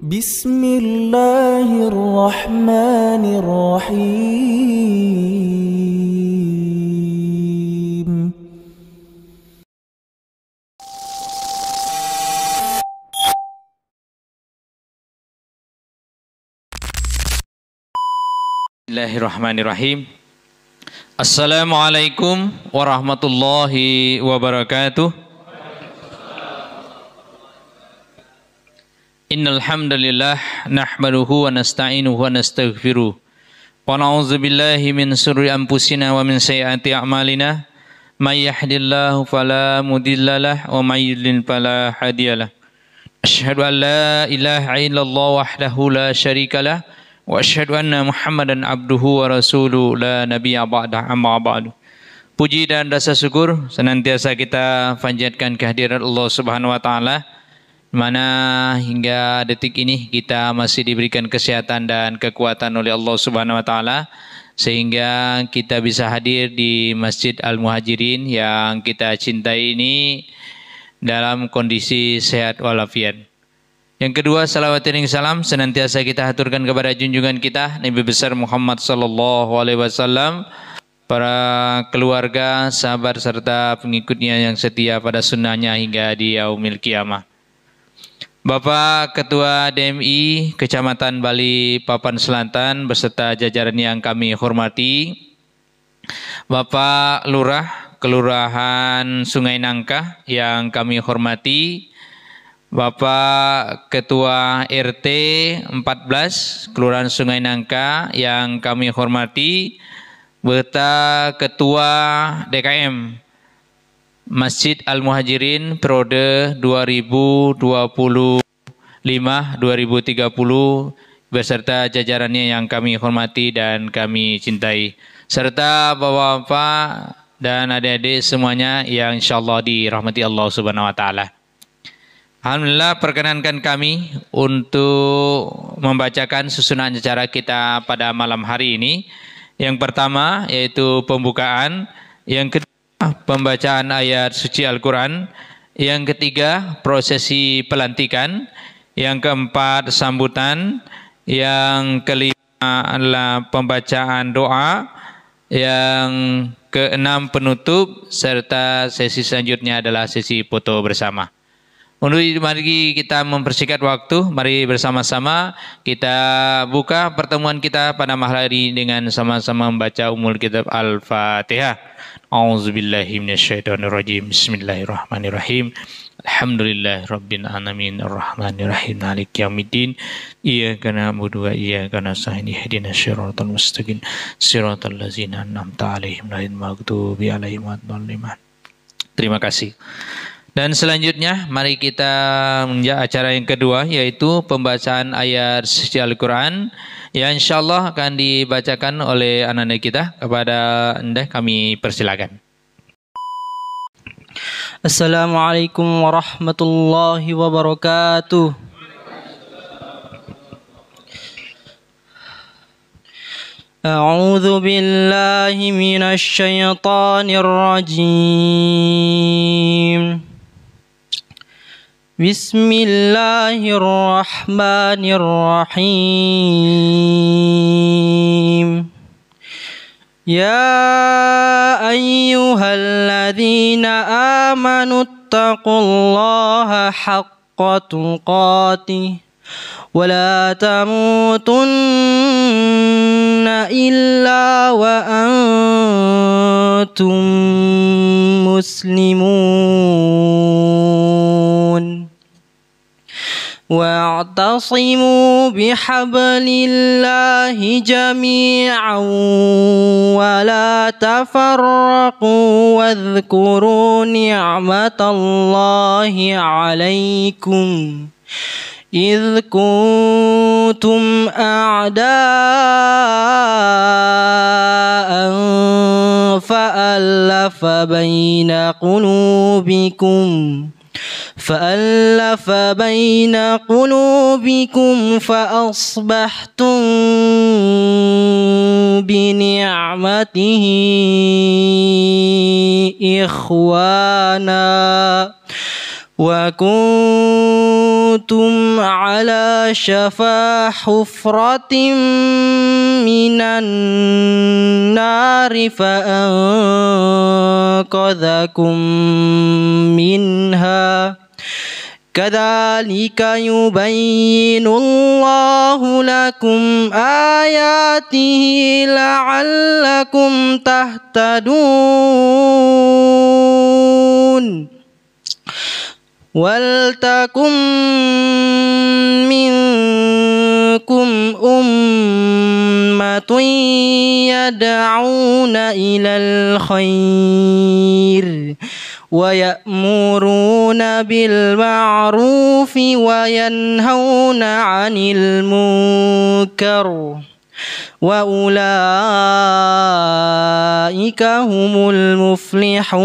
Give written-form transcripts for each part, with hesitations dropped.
Bismillahirrahmanirrahim. Bismillahirrahmanirrahim. Assalamualaikum warahmatullahi wabarakatuh. Innal hamdalillah nahmaduhu wa nasta'inuhu wa nastaghfiruh. Wa na'udzu billahi min shururi anfusina wa min sayyiati a'malina. May yahdihillahu fala mudhillalah wa may yudlil fala hadiyalah. Asyhadu an la ilaha illallah wahdahu la syarikalah wa asyhadu anna Muhammadan abduhu wa rasuluhu la nabiyya ba'da amma ba'du. Puji dan rasa syukur senantiasa kita panjatkan kehadirat Allah Subhanahu wa taala, mana hingga detik ini kita masih diberikan kesehatan dan kekuatan oleh Allah Subhanahu wa taala sehingga kita bisa hadir di Masjid Al-Muhajirin yang kita cintai ini dalam kondisi sehat walafiat. Yang kedua, salawat dan salam senantiasa kita haturkan kepada junjungan kita Nabi besar Muhammad sallallahu alaihi wasallam, para keluarga, sahabat serta pengikutnya yang setia pada sunnahnya hingga di yaumil qiyamah. Bapak Ketua DMI Kecamatan Bali Papan Selatan beserta jajaran yang kami hormati, Bapak Lurah Kelurahan Sungai Nangka yang kami hormati, Bapak Ketua RT 14 Kelurahan Sungai Nangka yang kami hormati, beserta Ketua DKM Masjid Al-Muhajirin periode 2025-2030 beserta jajarannya yang kami hormati dan kami cintai, serta bapak-bapak dan adik-adik semuanya yang insyaallah dirahmati Allah Subhanahu wa taala. Alhamdulillah, perkenankan kami untuk membacakan susunan acara kita pada malam hari ini. Yang pertama yaitu pembukaan, yang kedua pembacaan ayat suci Al-Quran, yang ketiga prosesi pelantikan, yang keempat sambutan, yang kelima adalah pembacaan doa, yang keenam penutup, serta sesi selanjutnya adalah sesi foto bersama. Untuk mari kita mempersingkat waktu, mari bersama-sama kita buka pertemuan kita pada malam hari dengan sama-sama membaca Ummul Kitab Al-Fatihah. A'udzubillahi minasyaitonirrajim. Bismillahirrahmanirrahim. Alhamdulillahirabbil alamin arrahmanirrahim maliki yaumiddin. Iyyaka na'budu wa iyyaka nasta'in ihdinas siratal mustaqim siratal ladzina an'amta 'alaihim ghairil maghdubi 'alaihim waladdallin. Terima kasih. Dan selanjutnya mari kita menjadi acara yang kedua yaitu pembacaan ayat suci Al-Quran yang insyaallah akan dibacakan oleh anak-anak kita. Kepada Anda kami persilakan. Assalamualaikum warahmatullahi wabarakatuh. A'udzu billahi minasy syaithanir rajim. Bismillahirrahmanirrahim. Ya ayyuhalladzina amanu taqullaha haqqa tuqatih wa la tamutunna illa wa antum muslimun. Wa'tasimu bihablillahi jami'an wa la tafarraqu wadhkuru ni'matallahi 'alaikum idh kuntum a'da'an fa'alafa baina qulubikum فأصبحتم بنعمته إخوانا وكنتم كنتم على شفا حفرة من النار فأنقذكم منها كذلك يبين الله لكم آياته لعلكم تهتدون ولتكن منكم أمة يدعون إلى الخير ويأمرون بالمعروف وينهون عن المنكر وأولئك هم المفلحون.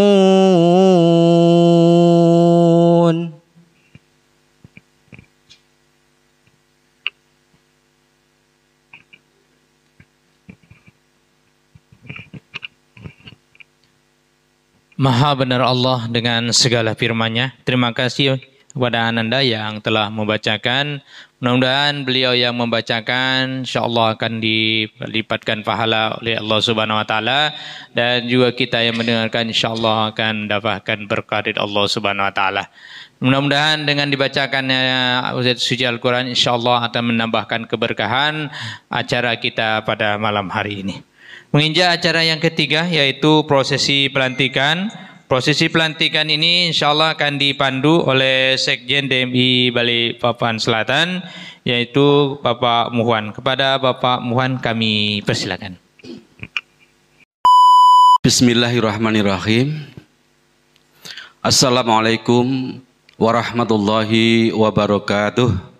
Maha benar Allah dengan segala firman-Nya. Terima kasih kepada Ananda yang telah membacakan. Mudah-mudahan beliau yang membacakan insyaallah akan dilipatkan pahala oleh Allah Subhanahu wa taala, dan juga kita yang mendengarkan insyaallah akan mendapatkan berkah dari Allah Subhanahu wa taala. Mudah-mudahan dengan dibacakannya ayat suci Al-Qur'an insyaallah akan menambahkan keberkahan acara kita pada malam hari ini. Menginjak acara yang ketiga yaitu prosesi pelantikan. Prosesi pelantikan ini insyaallah akan dipandu oleh Sekjen DMI Balikpapan Selatan yaitu Bapak Muhwan. Kepada Bapak Muhwan kami persilakan. Bismillahirrahmanirrahim. Assalamualaikum warahmatullahi wabarakatuh.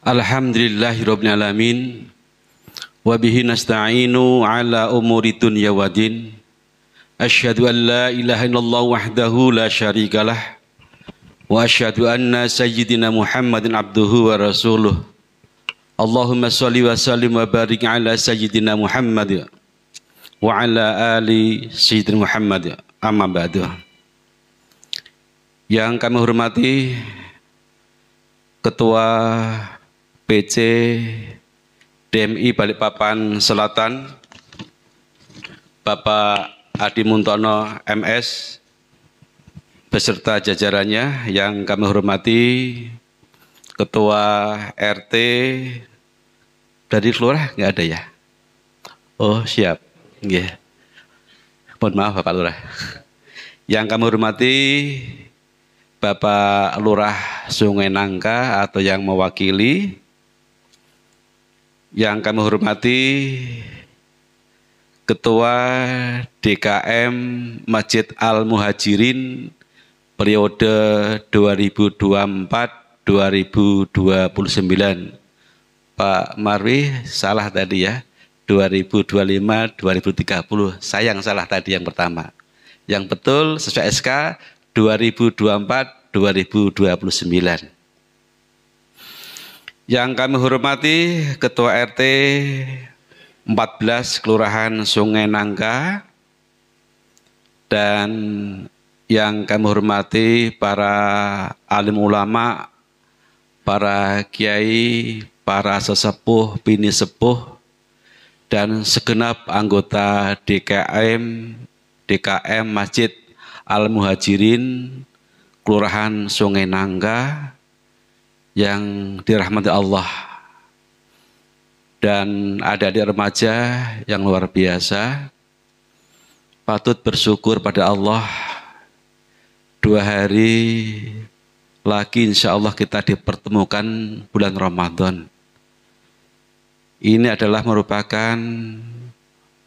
Alhamdulillahirabbil alamin. Wa bihi nasta'inu ala umuri dunya waddin. Asyhadu an la ilaha illallah wahdahu la syarikalah wa asyhadu anna sayyidina Muhammadin abduhu wa rasuluh. Allahumma shalli wa sallim wa barik ala sayyidina Muhammad wa ala ali sayyidina Muhammad. Amma ba'du. Yang kami hormati Ketua PC DMI Balikpapan Selatan, Bapak Adi Muntono MS beserta jajarannya, yang kami hormati Ketua RT dari Lurah nggak ada ya? Oh siap, yeah. Mohon maaf Bapak Lurah. Yang kami hormati Bapak Lurah Sungai Nangka atau yang mewakili. Yang kami hormati Ketua DKM Masjid Al-Muhajirin periode 2024-2029. Pak Marwi salah tadi ya, 2025-2030. Sayang salah tadi yang pertama. Yang betul sesuai SK 2024-2029. Yang kami hormati Ketua RT 14 Kelurahan Sungai Nangka, dan yang kami hormati para alim ulama, para kiai, para sesepuh, bini sepuh, dan segenap anggota DKM Masjid Al-Muhajirin Kelurahan Sungai Nangka yang dirahmati Allah, dan adik-adik remaja yang luar biasa. Patut bersyukur pada Allah, 2 hari lagi insya Allah kita dipertemukan bulan Ramadan. Ini adalah merupakan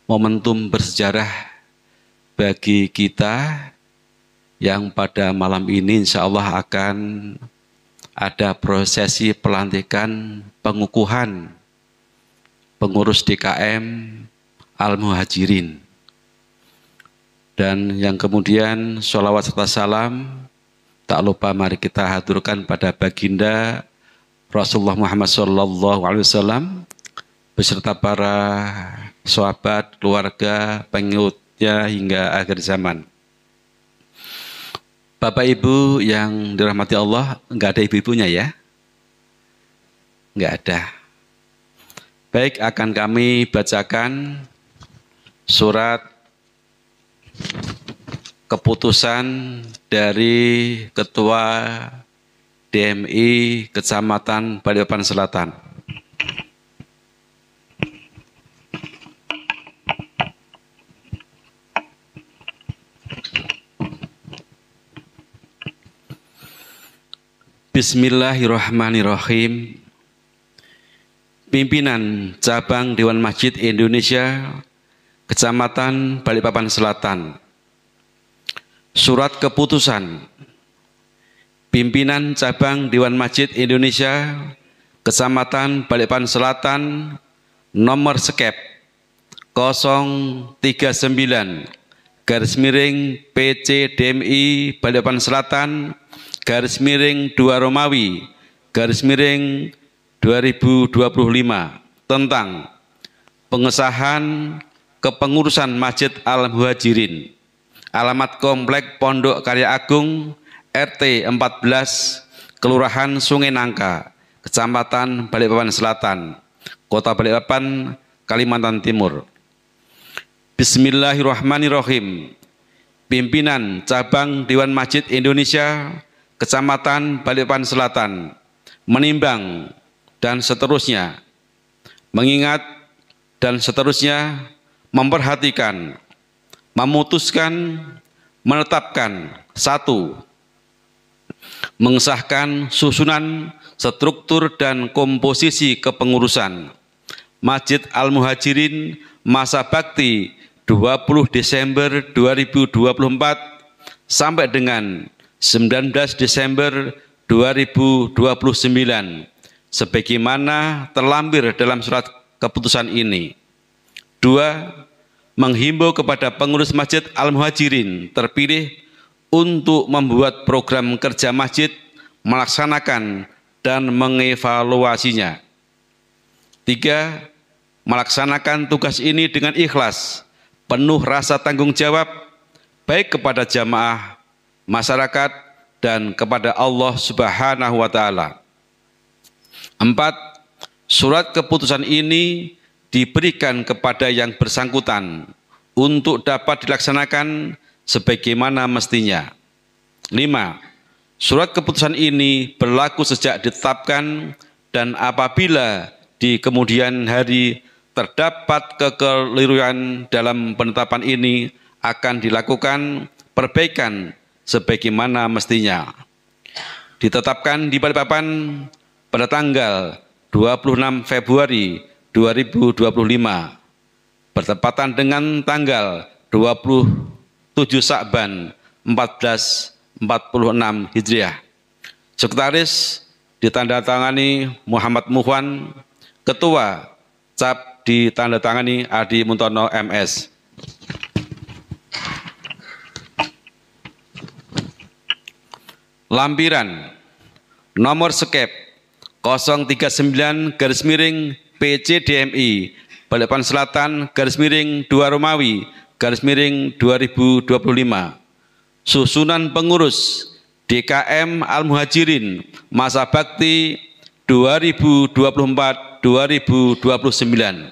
momentum bersejarah bagi kita yang pada malam ini insya Allah akan ada prosesi pelantikan pengukuhan pengurus DKM Al-Muhajirin. Dan yang kemudian sholawat serta salam tak lupa mari kita haturkan pada baginda Rasulullah Muhammad SAW beserta para sahabat, keluarga, pengikutnya hingga akhir zaman. Bapak Ibu yang dirahmati Allah, enggak ada ibu-ibunya ya? Enggak ada. Baik, akan kami bacakan surat keputusan dari Ketua DMI Kecamatan Balikpapan Selatan. Bismillahirrahmanirrahim. Pimpinan Cabang Dewan Masjid Indonesia Kecamatan Balikpapan Selatan. Surat keputusan Pimpinan Cabang Dewan Masjid Indonesia Kecamatan Balikpapan Selatan nomor sekep 039/PC DMI Balikpapan Selatan /2 Romawi /2025 tentang pengesahan kepengurusan Masjid Al-Muhajirin, alamat Komplek Pondok Karya Agung, RT 14, Kelurahan Sungai Nangka, Kecamatan Balikpapan Selatan, Kota Balikpapan, Kalimantan Timur. Bismillahirrahmanirrahim. Pimpinan Cabang Dewan Masjid Indonesia Kecamatan Balikpapan Selatan menimbang dan seterusnya, mengingat dan seterusnya, memperhatikan, memutuskan, menetapkan. 1. Mengesahkan susunan, struktur dan komposisi kepengurusan Masjid Al-Muhajirin masa bakti 20 Desember 2024 sampai dengan 19 Desember 2029 sebagaimana terlampir dalam surat keputusan ini. 2. Menghimbau kepada pengurus Masjid Al-Muhajirin terpilih untuk membuat program kerja masjid, melaksanakan dan mengevaluasinya. 3. Melaksanakan tugas ini dengan ikhlas, penuh rasa tanggung jawab, baik kepada jamaah, masyarakat, dan kepada Allah Subhanahu wa Ta'ala. 4. Surat keputusan ini diberikan kepada yang bersangkutan untuk dapat dilaksanakan sebagaimana mestinya. 5. Surat keputusan ini berlaku sejak ditetapkan dan apabila di kemudian hari terdapat kekeliruan dalam penetapan ini akan dilakukan perbaikan sebagaimana mestinya. Ditetapkan di Balikpapan pada tanggal 26 Februari 2025 bertepatan dengan tanggal 27 Sa'ban 1446 Hijriah. Sekretaris ditandatangani Muhammad Muhwan, Ketua Cap ditandatangani Adi Muntono MS. Lampiran nomor sekep 039/PC DMI Balikpapan Selatan /2 Romawi /2025. Susunan pengurus DKM Al-Muhajirin masa bakti 2024-2029.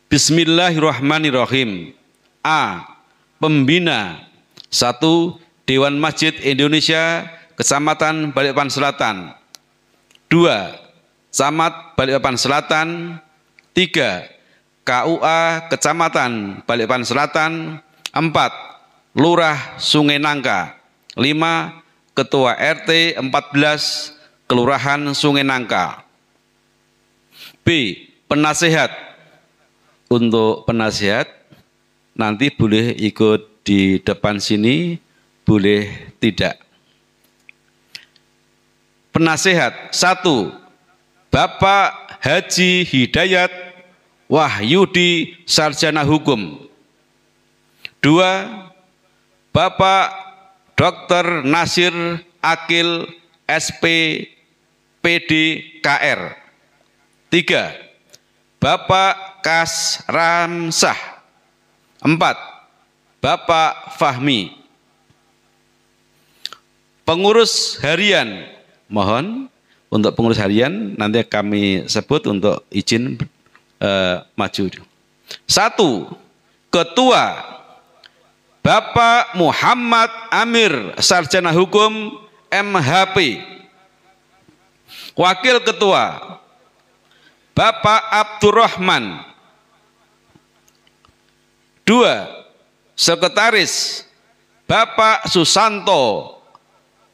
Bismillahirrahmanirrahim. A. Pembina 1. Dewan Masjid Indonesia Kecamatan Balikpapan Selatan. 2. Camat Balikpapan Selatan. 3. KUA Kecamatan Balikpapan Selatan. 4. Lurah Sungai Nangka. 5. Ketua RT 14 Kelurahan Sungai Nangka. B. Penasehat. Untuk penasehat nanti boleh ikut di depan sini, boleh tidak. Penasehat 1. Bapak Haji Hidayat Wahyudi Sarjana Hukum. 2. Bapak Dr. Nasir Akil SP PD KR. 3. Bapak Kas Ramsah. 4. Bapak Fahmi. pengurus harian, mohon untuk pengurus harian nanti kami sebut untuk izin maju. 1. Ketua Bapak Muhammad Amir, Sarjana Hukum MHP. Wakil Ketua Bapak Abdurrahman. 2. Sekretaris Bapak Susanto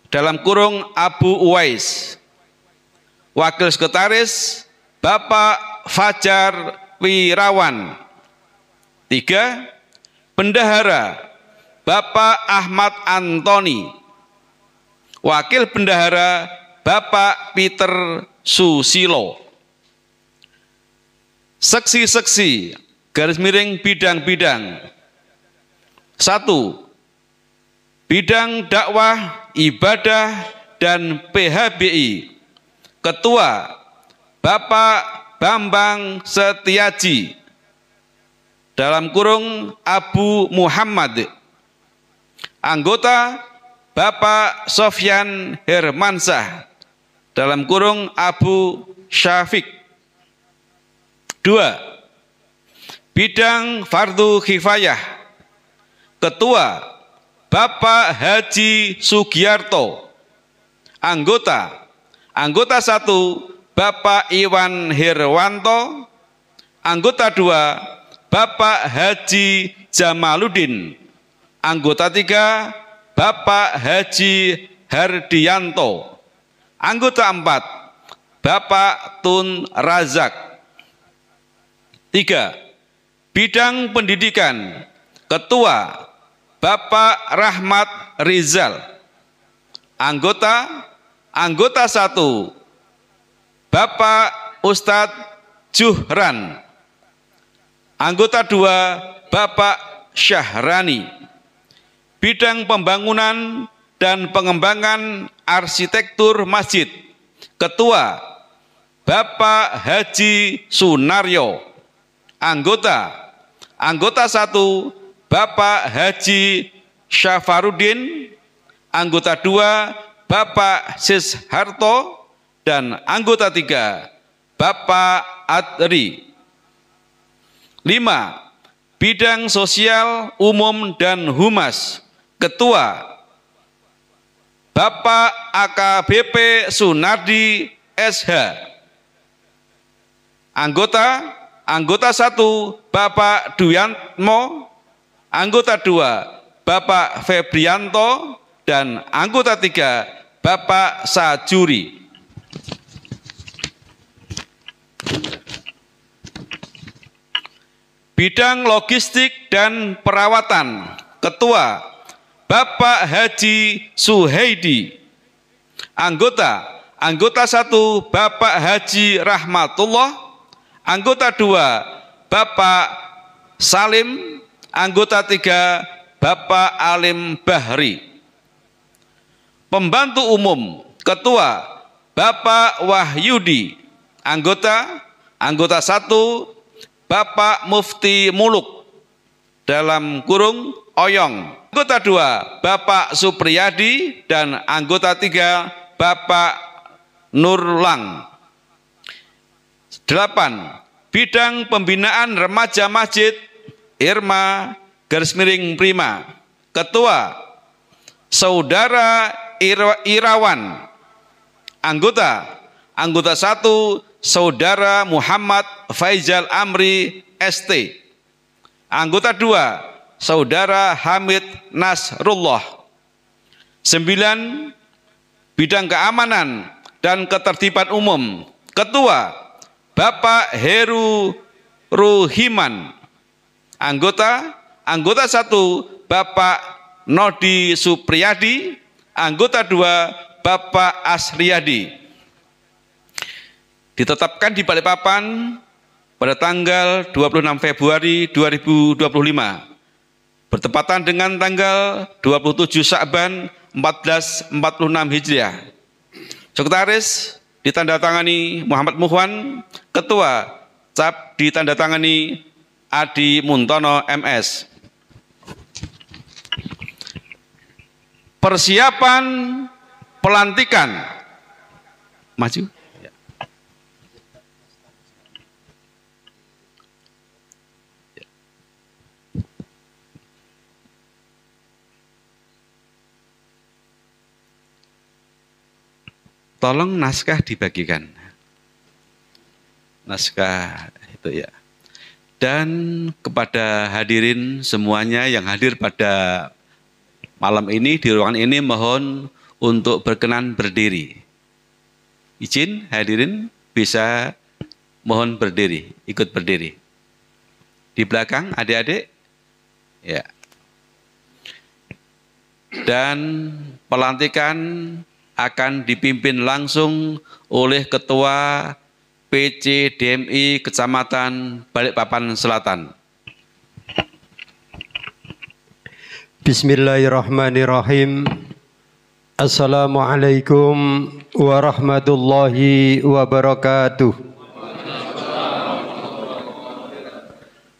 dalam kurung Abu Uwais. Wakil Sekretaris Bapak Fajar Wirawan. 3. Bendahara Bapak Ahmad Antoni. Wakil Bendahara Bapak Peter Susilo. Seksi-seksi garis miring bidang-bidang. 1. Bidang dakwah, ibadah, dan PHBI. Ketua Bapak Bambang Setiaji dalam kurung Abu Muhammad. Anggota Bapak Sofyan Hermansyah dalam kurung Abu Syafiq. 2. Bidang fardu kifayah. Ketua Bapak Haji Sugiarto. Anggota 1 Bapak Iwan Herwanto. Anggota 2 Bapak Haji Jamaluddin. Anggota 3 Bapak Haji Hardianto. Anggota 4 Bapak Tun Razak. 3. Bidang pendidikan. Ketua Bapak Rahmat Rizal. Anggota 1 Bapak Ustadz Juhran. Anggota 2 Bapak Syahrani. Bidang pembangunan dan pengembangan arsitektur masjid. Ketua Bapak Haji Sunaryo. Anggota 1 Bapak Haji Syafaruddin. Anggota 2 Bapak Sisharto. Dan anggota 3 Bapak Adri. 5. Bidang sosial, umum, dan humas. Ketua Bapak AKBP Sunardi SH. Anggota 1 Bapak Duyatmo. Anggota 2 Bapak Febrianto. Dan anggota 3 Bapak Sajuri. Bidang logistik dan perawatan. Ketua Bapak Haji Suheidi. Anggota 1 Bapak Haji Rahmatullah. Anggota 2 Bapak Salim. Anggota 3 Bapak Alim Bahri. Pembantu umum. Ketua Bapak Wahyudi. Anggota 1 Bapak Mufti Muluk dalam kurung Oyong. Anggota 2 Bapak Supriyadi. Dan anggota 3 Bapak Nurlang. 8. Bidang pembinaan remaja masjid Irma garis miring Prima. Ketua Saudara Irawan. Anggota 1 Saudara Muhammad Faizal Amri ST. Anggota 2 Saudara Hamid Nasrullah. 9. Bidang keamanan dan ketertiban umum. Ketua Bapak Heru Ruhiman. Anggota 1 Bapak Nodi Supriyadi. Anggota 2 Bapak Asriyadi. Ditetapkan di Balikpapan pada tanggal 26 Februari 2025. Bertepatan dengan tanggal 27 Sya'ban 1446 Hijriah. Sekretaris ditandatangani Muhammad Muhwan. Ketua cap ditandatangani Adi Muntono MS. Persiapan pelantikan. Maju. Tolong naskah dibagikan. Naskah itu ya. Dan kepada hadirin semuanya yang hadir pada malam ini di ruangan ini mohon untuk berkenan berdiri. Izin hadirin bisa mohon berdiri, ikut berdiri. Di belakang adik-adik. Ya. Dan pelantikan akan dipimpin langsung oleh Ketua PC DMI Kecamatan Balikpapan Selatan. Bismillahirrahmanirrahim. Assalamualaikum warahmatullahi wabarakatuh.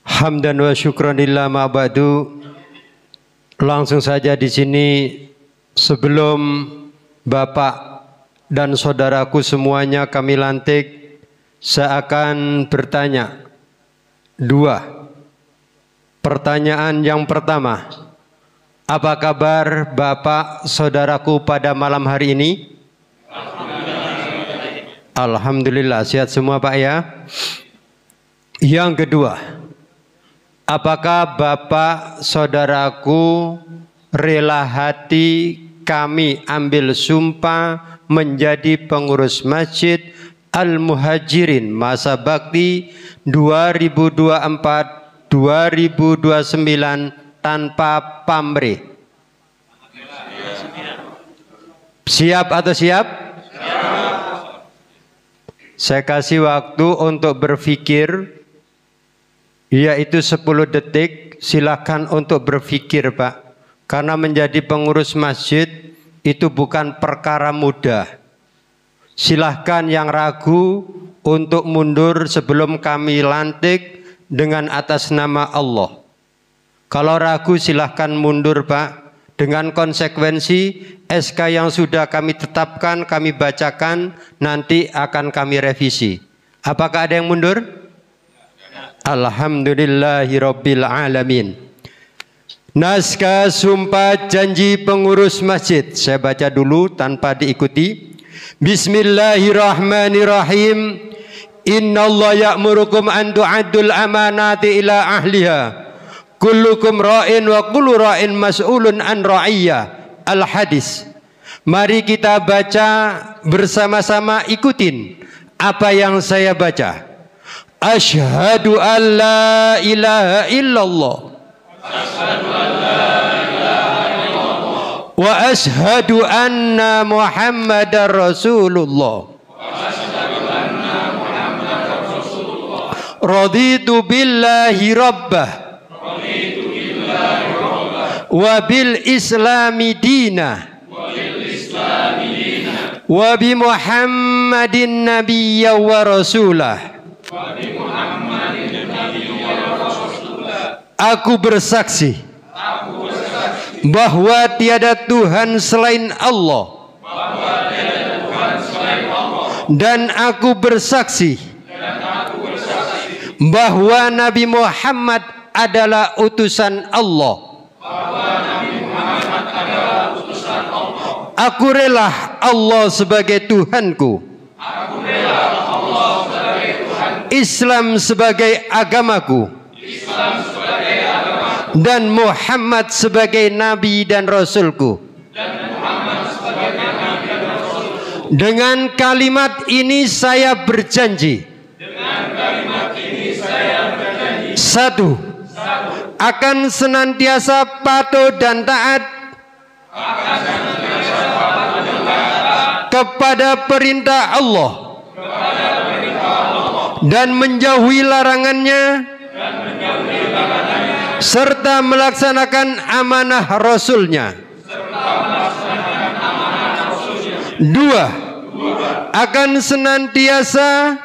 Hamdan wa syukran lillah ma ba'du. Langsung saja di sini sebelum Bapak dan saudaraku semuanya kami lantik, saya akan bertanya dua pertanyaan. Yang pertama, apa kabar Bapak saudaraku pada malam hari ini? Alhamdulillah sehat semua Pak ya. Yang kedua, apakah Bapak saudaraku rela hati kami ambil sumpah menjadi pengurus masjid Al-Muhajirin masa bakti 2024-2029 tanpa pamrih? Siap atau siap? Saya kasih waktu untuk berpikir, yaitu 10 detik. Silakan untuk berpikir Pak, karena menjadi pengurus masjid itu bukan perkara mudah. Silahkan yang ragu untuk mundur sebelum kami lantik dengan atas nama Allah. Kalau ragu silahkan mundur Pak. Dengan konsekuensi SK yang sudah kami tetapkan, kami bacakan, nanti akan kami revisi. Apakah ada yang mundur? Alhamdulillahirabbil alamin. Naskah sumpah janji pengurus masjid. Saya baca dulu tanpa diikuti. Bismillahirrahmanirrahim. Innallaha ya'murukum an tu'addul amanati ila ahliha. Kullukum ra'in wa kullu ra'in mas'ulun an ra'iyya. Al-hadis. Mari kita baca bersama-sama, ikutin apa yang saya baca. Asyhadu an la ilaha illallah. Asyhadu an la ilaha illallah. Wa asyhadu anna Muhammadar Rasulullah. Wa asyhadu anna Muhammadar Rasulullah. Raditu billahi rabbah. Wa bil islami dina. Wa bi Muhammadin nabiyya wa rasulah. Aku bersaksi bahwa tiada Tuhan selain Allah. Dan aku bersaksi bahwa Nabi Muhammad adalah utusan Allah. Aku rela Allah sebagai Tuhanku. Islam sebagai agamaku. Dan Muhammad sebagai Nabi dan Rasulku. Dengan kalimat ini saya berjanji. Satu, akan senantiasa patuh dan taat kepada perintah Allah dan menjauhi larangannya, serta melaksanakan amanah Rasulnya. Dua, akan senantiasa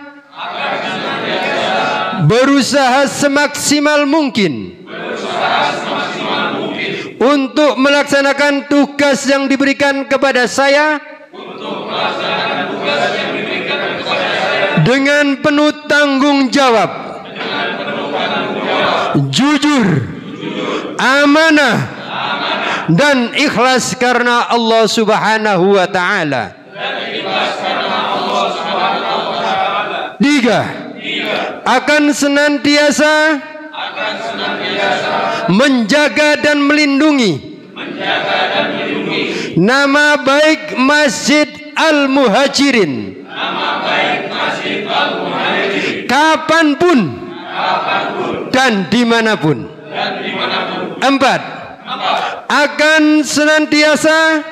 berusaha semaksimal mungkin untuk melaksanakan tugas yang diberikan kepada saya dengan penuh tanggung jawab, jujur, amanah, dan ikhlas karena Allah Subhanahu wa Ta'ala. 3. Akan senantiasa menjaga dan melindungi nama baik Masjid Al-Muhajirin kapanpun dan dimanapun. 4. Akan senantiasa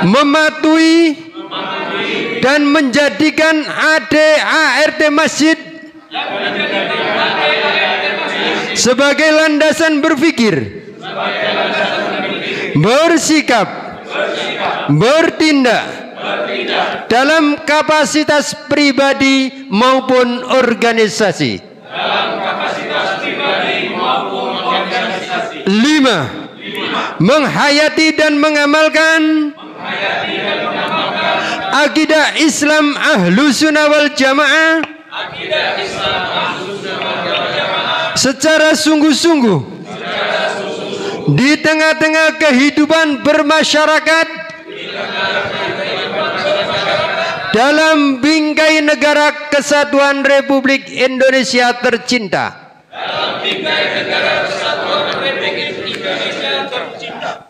mematuhi dan menjadikan ADART Masjid sebagai landasan berpikir, bersikap, bertindak dalam kapasitas pribadi maupun organisasi. 5. Menghayati dan mengamalkan akidah Islam Ahlussunnah wal Jamaah secara sungguh-sungguh di tengah-tengah kehidupan bermasyarakat dalam bingkai negara Kesatuan Republik Indonesia tercinta.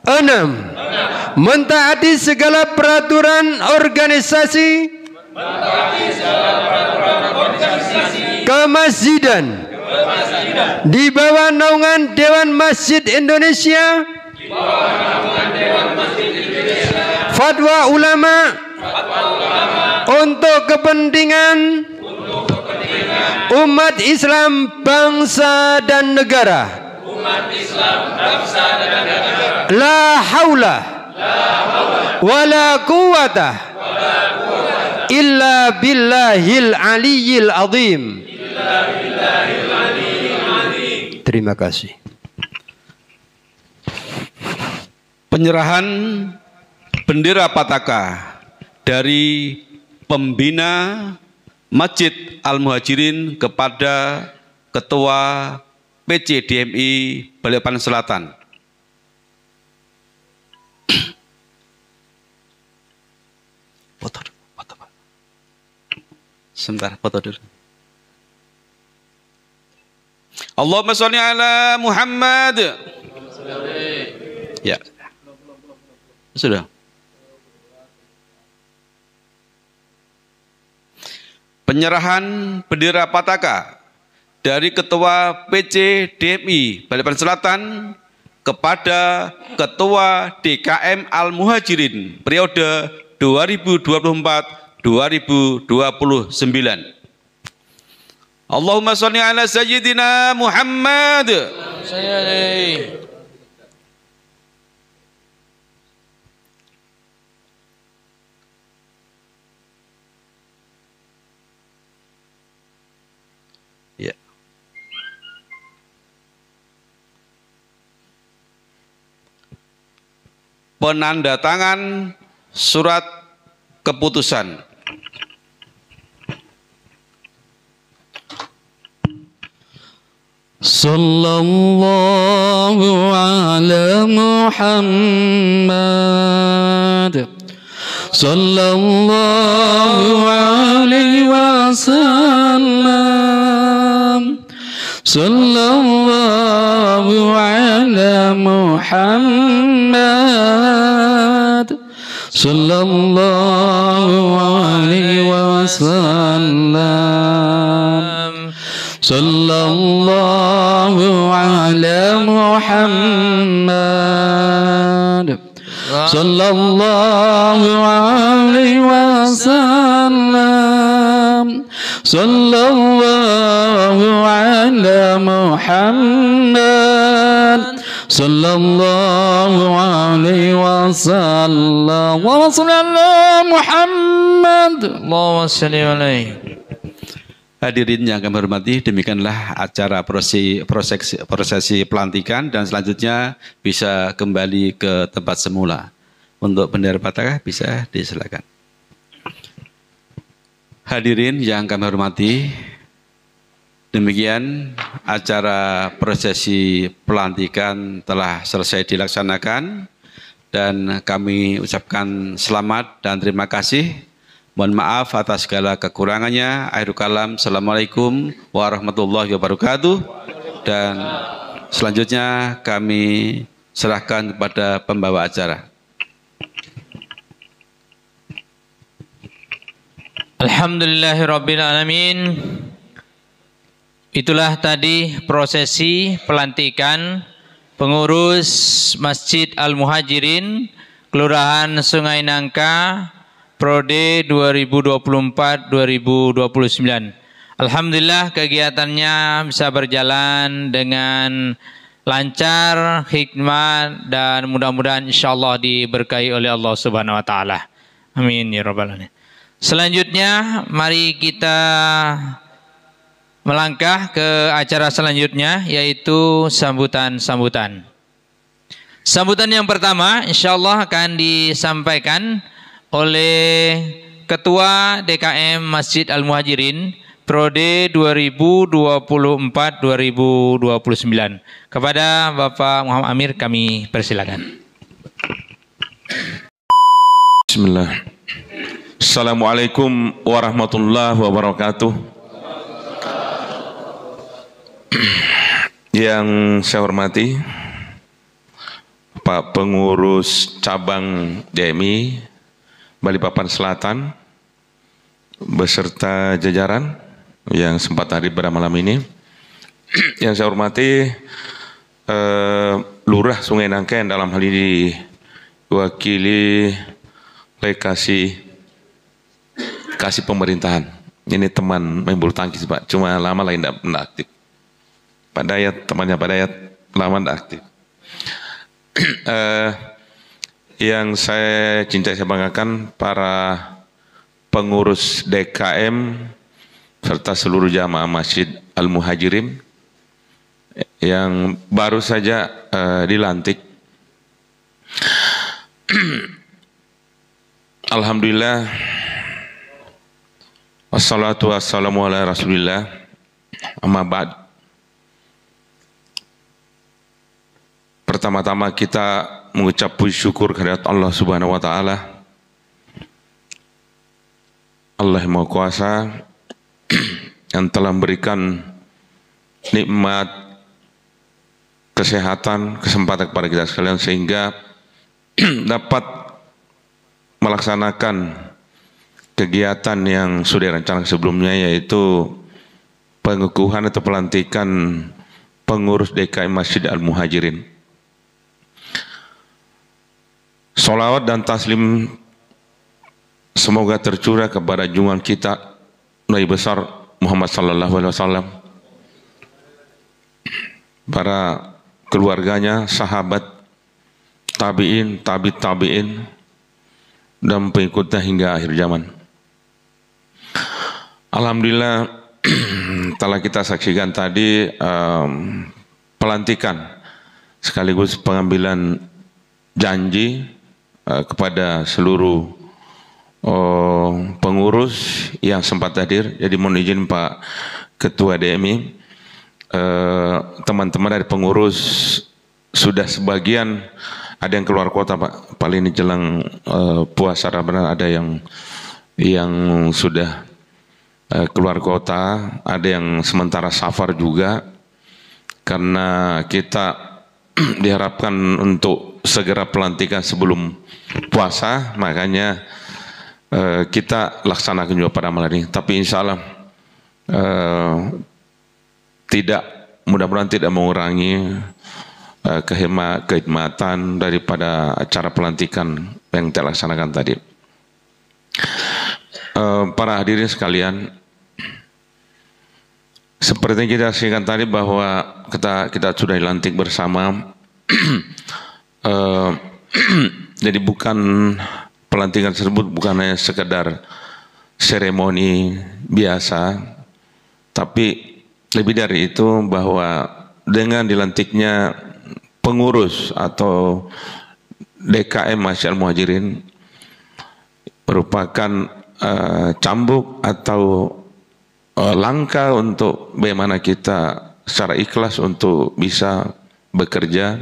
6. Mentaati segala peraturan organisasi kemasjidan di bawah naungan Dewan Masjid Indonesia, fatwa ulama untuk kepentingan umat Islam, bangsa dan negara. La haula wala quwata illa billahil aliyyil azim. Terima kasih. Penyerahan bendera Pataka dari pembina Masjid Al-Muhajirin kepada Ketua PC DMI Balikpapan Selatan. Foto, Pak. Sebentar, foto dulu. Allahumma sholli ala Muhammad. Ya. Sudah. Penyerahan bendera Pataka dari Ketua PC DMI Balikpapan Selatan kepada Ketua DKM Al-Muhajirin periode 2024-2029. Allahumma sholli ala Sayyidina Muhammad. Ya. Penandatangan surat keputusan. Sallallahu ala Muhammad. Sallallahu alaihi wasallam. Sallallahu ala Muhammad. Sallallahu alaihi wasallam. Sallallahu ala Muhammad. Sallallahu alaihi wasallam. Sallallahu ala Muhammad. Sallallahu alaihi wasallam. Wa sallallahu Muhammad. Allahumma shalli alaihi. Hadirin yang kami hormati, demikianlah acara prosesi pelantikan dan selanjutnya bisa kembali ke tempat semula. Untuk bendera Fatihah bisa disilakan. Hadirin yang kami hormati, demikian acara prosesi pelantikan telah selesai dilaksanakan dan kami ucapkan selamat dan terima kasih. Mohon maaf atas segala kekurangannya. Akhirul kalam, Assalamualaikum warahmatullahi wabarakatuh. Dan selanjutnya kami serahkan kepada pembawa acara. Alhamdulillahirrabbilalamin. Itulah tadi prosesi pelantikan pengurus Masjid Al-Muhajirin, Kelurahan Sungai Nangka, Prode 2024-2029. Alhamdulillah kegiatannya bisa berjalan dengan lancar, hikmat, dan mudah-mudahan insyaallah diberkahi oleh Allah Subhanahu wa taala. Amin ya rabbal alamin. Selanjutnya mari kita melangkah ke acara selanjutnya, yaitu sambutan-sambutan. Sambutan yang pertama insyaallah akan disampaikan oleh Ketua DKM Masjid Al-Muhajirin Prode 2024-2029. Kepada Bapak Muhammad Amir kami persilakan. Bismillah. Assalamualaikum warahmatullahi wabarakatuh. Yang saya hormati Pak Pengurus Cabang DMI Balikpapan Selatan beserta jajaran yang sempat hadir pada malam ini. Yang saya hormati Lurah Sungai Nangka yang dalam hal ini diwakili oleh kasih pemerintahan. Ini teman main bulu tangkis Pak, cuma lama lain tidak aktif. Pak Dayat, temannya Pak Dayat lama tidak aktif. Yang saya cintai, saya banggakan para pengurus DKM serta seluruh jamaah Masjid Al-Muhajirin yang baru saja dilantik. Alhamdulillah, wassalatu wassalamu ala rasulillah, amma ba'd. Pertama-tama kita mengucap puji syukur kehadirat Allah Subhanahu wa taala. Allah yang Maha Kuasa yang telah memberikan nikmat kesehatan, kesempatan kepada kita sekalian sehingga dapat melaksanakan kegiatan yang sudah direncanakan sebelumnya, yaitu pengukuhan atau pelantikan pengurus DKM Masjid Al-Muhajirin. Salawat dan taslim semoga tercurah kepada junjungan kita Nabi besar Muhammad sallallahu alaihi wasallam, para keluarganya, sahabat, tabi'in, tabi'in dan pengikutnya hingga akhir zaman. Alhamdulillah telah kita saksikan tadi pelantikan sekaligus pengambilan janji kepada seluruh pengurus yang sempat hadir. Jadi mohon izin Pak Ketua DMI, teman-teman dari pengurus sudah sebagian ada yang keluar kota Pak. Paling ini jelang puasa Ramadan ada yang sudah keluar kota, ada yang sementara safar juga, karena kita diharapkan untuk segera pelantikan sebelum puasa, makanya kita laksanakan juga pada malam ini. Tapi insya Allah mudah-mudahan tidak mengurangi kehikmatan daripada acara pelantikan yang kita laksanakan tadi. Para hadirin sekalian, seperti yang kita saksikan tadi bahwa kita sudah dilantik bersama. Jadi bukan pelantikan tersebut bukan hanya sekedar seremoni biasa, tapi lebih dari itu bahwa dengan dilantiknya pengurus atau DKM Masjid Al-Muhajirin merupakan cambuk atau langkah untuk bagaimana kita secara ikhlas untuk bisa bekerja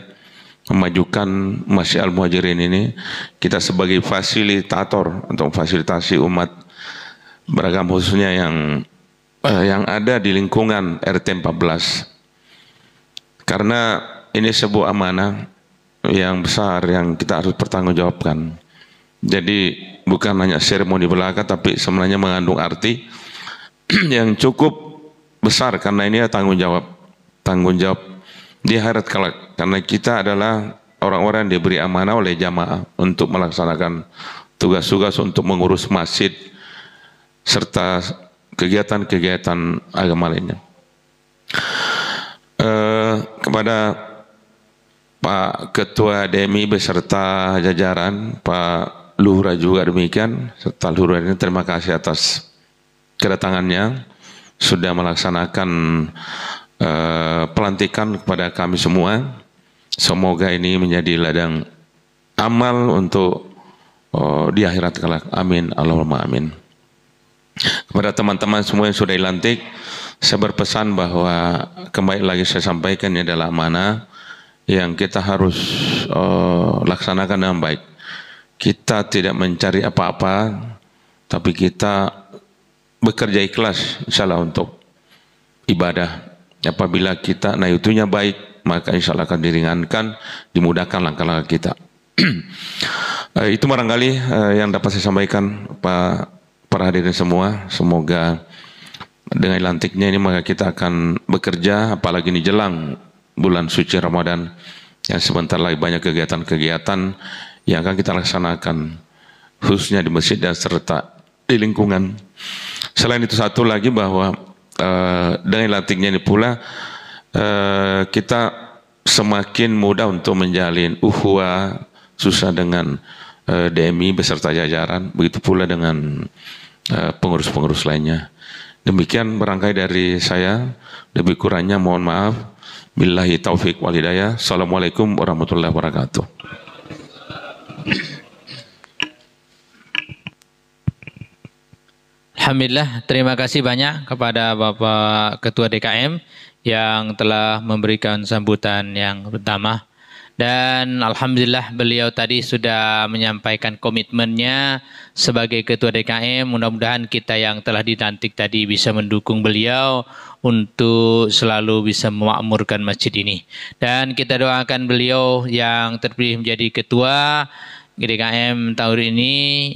memajukan Masjid Al-Muhajirin ini. Kita sebagai fasilitator untuk fasilitasi umat beragama khususnya yang ada di lingkungan RT 14. Karena ini sebuah amanah yang besar yang kita harus pertanggungjawabkan. Jadi bukan hanya seremoni belaka, tapi sebenarnya mengandung arti yang cukup besar, karena ini tanggung jawab di akhirat kelak. Karena kita adalah orang-orang yang diberi amanah oleh jamaah untuk melaksanakan tugas-tugas untuk mengurus masjid serta kegiatan-kegiatan agama lainnya. Kepada Pak Ketua DMI beserta jajaran, Pak Lurah juga demikian, serta Lurah ini terima kasih atas kedatangannya, sudah melaksanakan pelantikan kepada kami semua. Semoga ini menjadi ladang amal untuk di akhirat kelak. Amin, Allahumma amin. Kepada teman-teman semua yang sudah dilantik, saya berpesan bahwa kembali lagi saya sampaikan, ini adalah amanah yang kita harus laksanakan dengan baik. Kita tidak mencari apa-apa, tapi kita bekerja ikhlas insyaallah untuk ibadah. Apabila kita nayutunya baik, maka insyaallah akan diringankan, dimudahkan langkah-langkah kita. Itu barangkali yang dapat saya sampaikan, para hadirin semua. Semoga dengan lantiknya ini maka kita akan bekerja, apalagi ini jelang bulan suci Ramadan yang sebentar lagi banyak kegiatan-kegiatan yang akan kita laksanakan khususnya di masjid dan serta di lingkungan. Selain itu satu lagi bahwa dengan lantiknya ini pula kita semakin mudah untuk menjalin ukhuwah susah dengan DMI beserta jajaran, begitu pula dengan pengurus-pengurus lainnya. Demikian barangkali dari saya, lebih kurangnya mohon maaf. Billahi taufik wal hidayah. Assalamualaikum warahmatullahi wabarakatuh. Alhamdulillah, terima kasih banyak kepada Bapak Ketua DKM yang telah memberikan sambutan yang pertama. Dan alhamdulillah beliau tadi sudah menyampaikan komitmennya sebagai Ketua DKM. Mudah-mudahan kita yang telah dilantik tadi bisa mendukung beliau untuk selalu bisa memakmurkan masjid ini. Dan kita doakan beliau yang terpilih menjadi Ketua DKM tahun ini,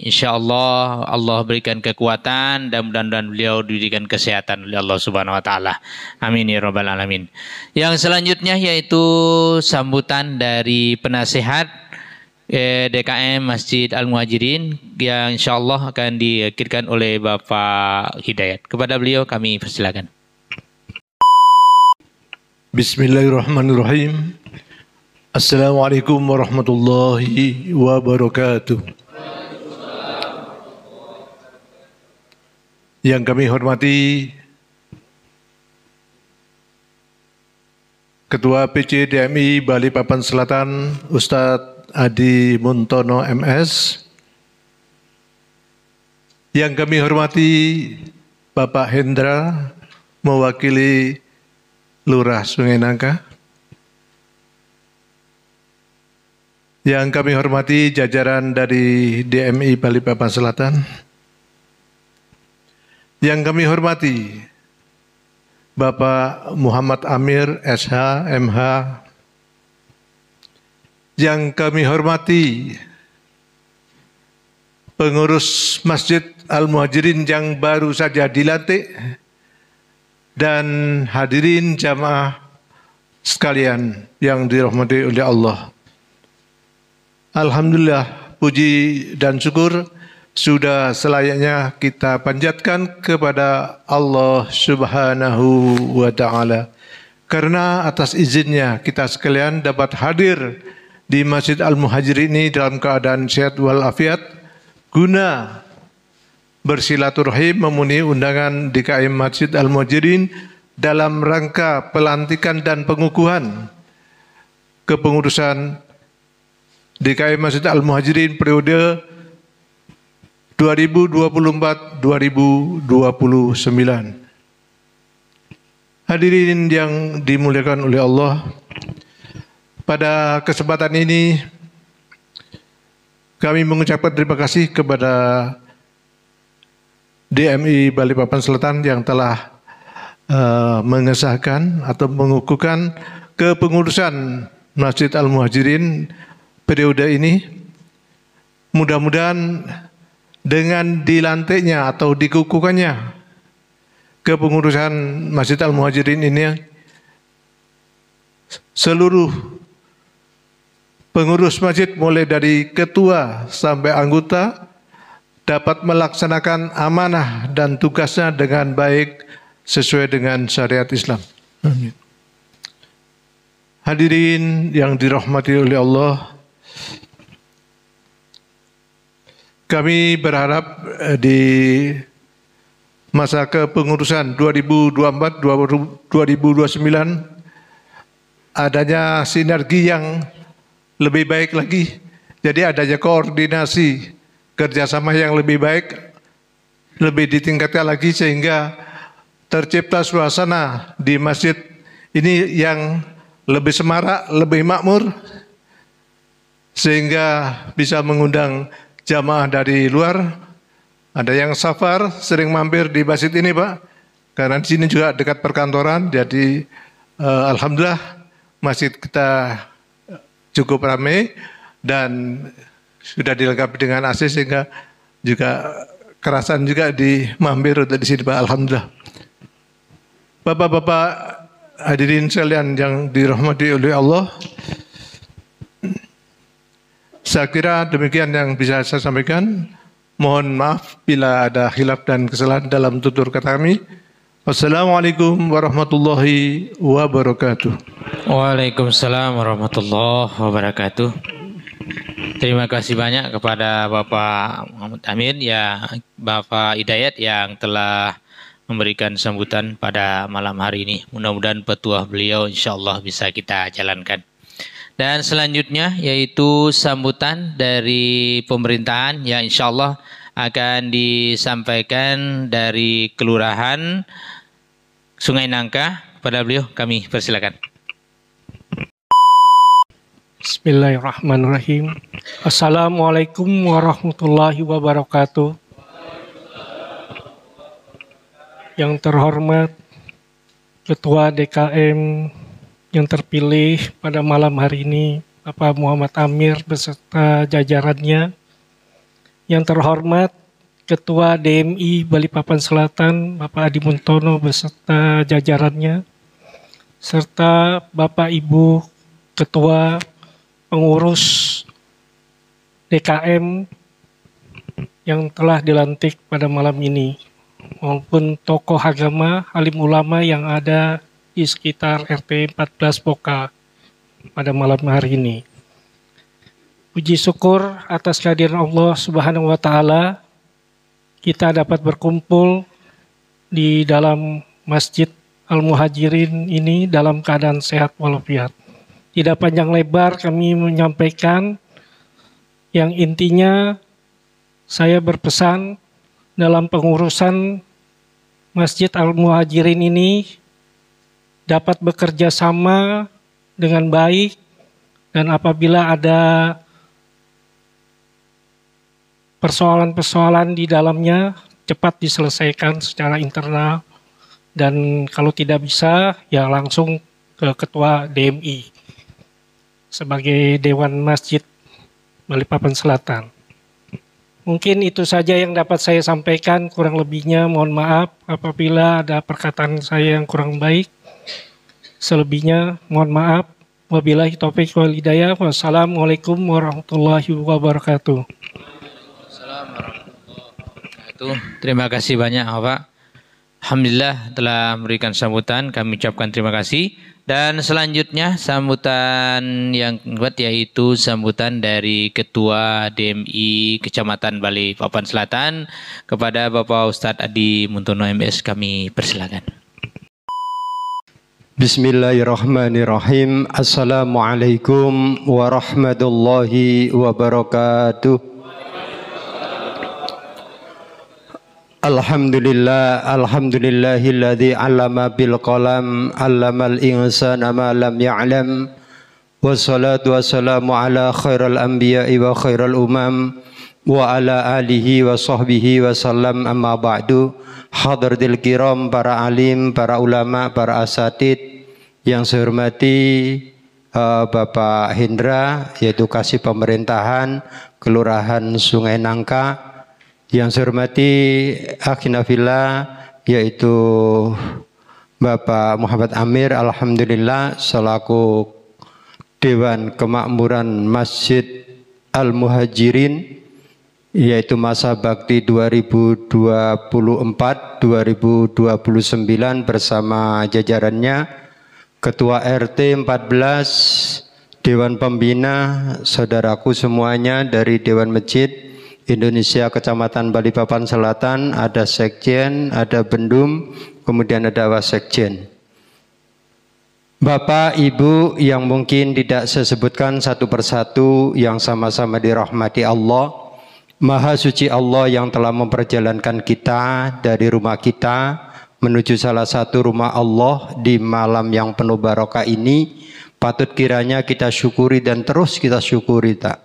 insyaallah Allah berikan kekuatan dan mudah-mudahan beliau diberikan kesehatan oleh Allah Subhanahu wa taala. Amin ya rabbal alamin. Yang selanjutnya yaitu sambutan dari penasehat DKM Masjid Al-Muhajirin yang insyaallah akan diakhirkan oleh Bapak Hidayat. Kepada beliau kami persilakan. Bismillahirrahmanirrahim. Assalamualaikum warahmatullahi wabarakatuh. Yang kami hormati Ketua PC DMI Balikpapan Selatan Ustadz Adi Muntono MS. Yang kami hormati Bapak Hendra mewakili Lurah Sungai Nangka. Yang kami hormati jajaran dari DMI Balikpapan Selatan. Yang kami hormati Bapak Muhammad Amir SH MH. Yang kami hormati pengurus Masjid Al-Muhajirin yang baru saja dilantik dan hadirin jamaah sekalian yang dirahmati oleh Allah. Alhamdulillah, puji dan syukur sudah selayaknya kita panjatkan kepada Allah Subhanahu wa Ta'ala. Karena atas izinnya kita sekalian dapat hadir di Masjid Al-Muhajirin ini dalam keadaan sehat walafiat guna bersilaturahim memenuhi undangan DKM Masjid Al-Muhajirin dalam rangka pelantikan dan pengukuhan kepengurusan DKM Masjid Al-Muhajirin periode 2024-2029. Hadirin yang dimuliakan oleh Allah, pada kesempatan ini kami mengucapkan terima kasih kepada DMI Balikpapan Selatan yang telah mengesahkan atau mengukuhkan kepengurusan Masjid Al-Muhajirin periode ini. Mudah-mudahan dengan dilantiknya atau dikukuhkannya kepengurusan Masjid Al-Muhajirin ini, seluruh pengurus masjid mulai dari ketua sampai anggota dapat melaksanakan amanah dan tugasnya dengan baik sesuai dengan syariat Islam. Amin. Hadirin yang dirahmati oleh Allah, kami berharap di masa kepengurusan 2024-2029 adanya sinergi yang lebih baik lagi. Jadi adanya koordinasi kerjasama yang lebih baik, lebih ditingkatkan lagi sehingga tercipta suasana di masjid ini yang lebih semarak, lebih makmur, sehingga bisa mengundang jamaah dari luar. Ada yang safar sering mampir di masjid ini, Pak, karena di sini juga dekat perkantoran. Jadi alhamdulillah masjid kita cukup ramai dan sudah dilengkapi dengan AC sehingga juga kerasan juga di mampir untuk di sini, Pak. Alhamdulillah. Bapak-bapak hadirin sekalian yang dirahmati oleh Allah, saya kira demikian yang bisa saya sampaikan. Mohon maaf bila ada khilaf dan kesalahan dalam tutur kata kami. Wassalamualaikum warahmatullahi wabarakatuh. Waalaikumsalam warahmatullahi wabarakatuh. Terima kasih banyak kepada Bapak Muhammad Amir, ya Bapak Hidayat yang telah memberikan sambutan pada malam hari ini. Mudah-mudahan petuah beliau insyaallah bisa kita jalankan. Dan selanjutnya yaitu sambutan dari pemerintahan yang insyaallah akan disampaikan dari Kelurahan Sungai Nangka. Kepada beliau kami persilakan. Bismillahirrahmanirrahim. Assalamualaikum warahmatullahi wabarakatuh. Yang terhormat Ketua DKM yang terpilih pada malam hari ini, Bapak Muhammad Amir beserta jajarannya. Yang terhormat Ketua DMI Balikpapan Selatan, Bapak Adi Muntono beserta jajarannya, serta Bapak Ibu Ketua Pengurus DKM yang telah dilantik pada malam ini, maupun tokoh agama, alim ulama yang ada di sekitar RT 14 Boka pada malam hari ini. Puji syukur atas kehadiran Allah Subhanahu wa taala, kita dapat berkumpul di dalam Masjid Al-Muhajirin ini dalam keadaan sehat walafiat. Tidak panjang lebar kami menyampaikan, yang intinya saya berpesan dalam pengurusan Masjid Al-Muhajirin ini dapat bekerja sama dengan baik, dan apabila ada persoalan-persoalan di dalamnya cepat diselesaikan secara internal, dan kalau tidak bisa ya langsung ke Ketua DMI sebagai Dewan Masjid Balikpapan Selatan. Mungkin itu saja yang dapat saya sampaikan, kurang lebihnya mohon maaf apabila ada perkataan saya yang kurang baik. Selebihnya mohon maaf. Wabillahi taufiq wal hidayah. Wassalamualaikum warahmatullahi wabarakatuh. Terima kasih banyak Bapak. Alhamdulillah telah memberikan sambutan, kami ucapkan terima kasih. Dan selanjutnya sambutan yang kedua yaitu sambutan dari Ketua DMI Kecamatan Balikpapan Selatan kepada Bapak Ustadz Adi Muntono MS, kami persilakan. Bismillahirrahmanirrahim. Assalamualaikum warahmatullahi wabarakatuh. Alhamdulillahilladzi 'allama bil qalam 'allamal insana ma lam ya'lam. Wassalatu wassalamu ala khairal anbiya'i wa khairal umam wa ala alihi wa sahbihi wa sallam, amma ba'du. Hadratil kiram, para alim, para ulama, para asatid yang saya hormati, Bapak Hendra, yaitu Kasih Pemerintahan Kelurahan Sungai Nangka. Yang saya hormati akhina fillah, yaitu Bapak Muhammad Amir, alhamdulillah selaku Dewan Kemakmuran Masjid Al-Muhajirin, yaitu masa bakti 2024-2029 bersama jajarannya, Ketua RT 14, Dewan Pembina, saudaraku semuanya dari Dewan Masjid Indonesia Kecamatan Balikpapan Selatan, ada Sekjen, ada Bendum, kemudian ada Wasekjen. Bapak, Ibu yang mungkin tidak saya sebutkan satu persatu, yang sama-sama dirahmati Allah, Maha suci Allah yang telah memperjalankan kita dari rumah kita menuju salah satu rumah Allah di malam yang penuh barokah ini. Patut kiranya kita syukuri dan terus kita syukuri, tak?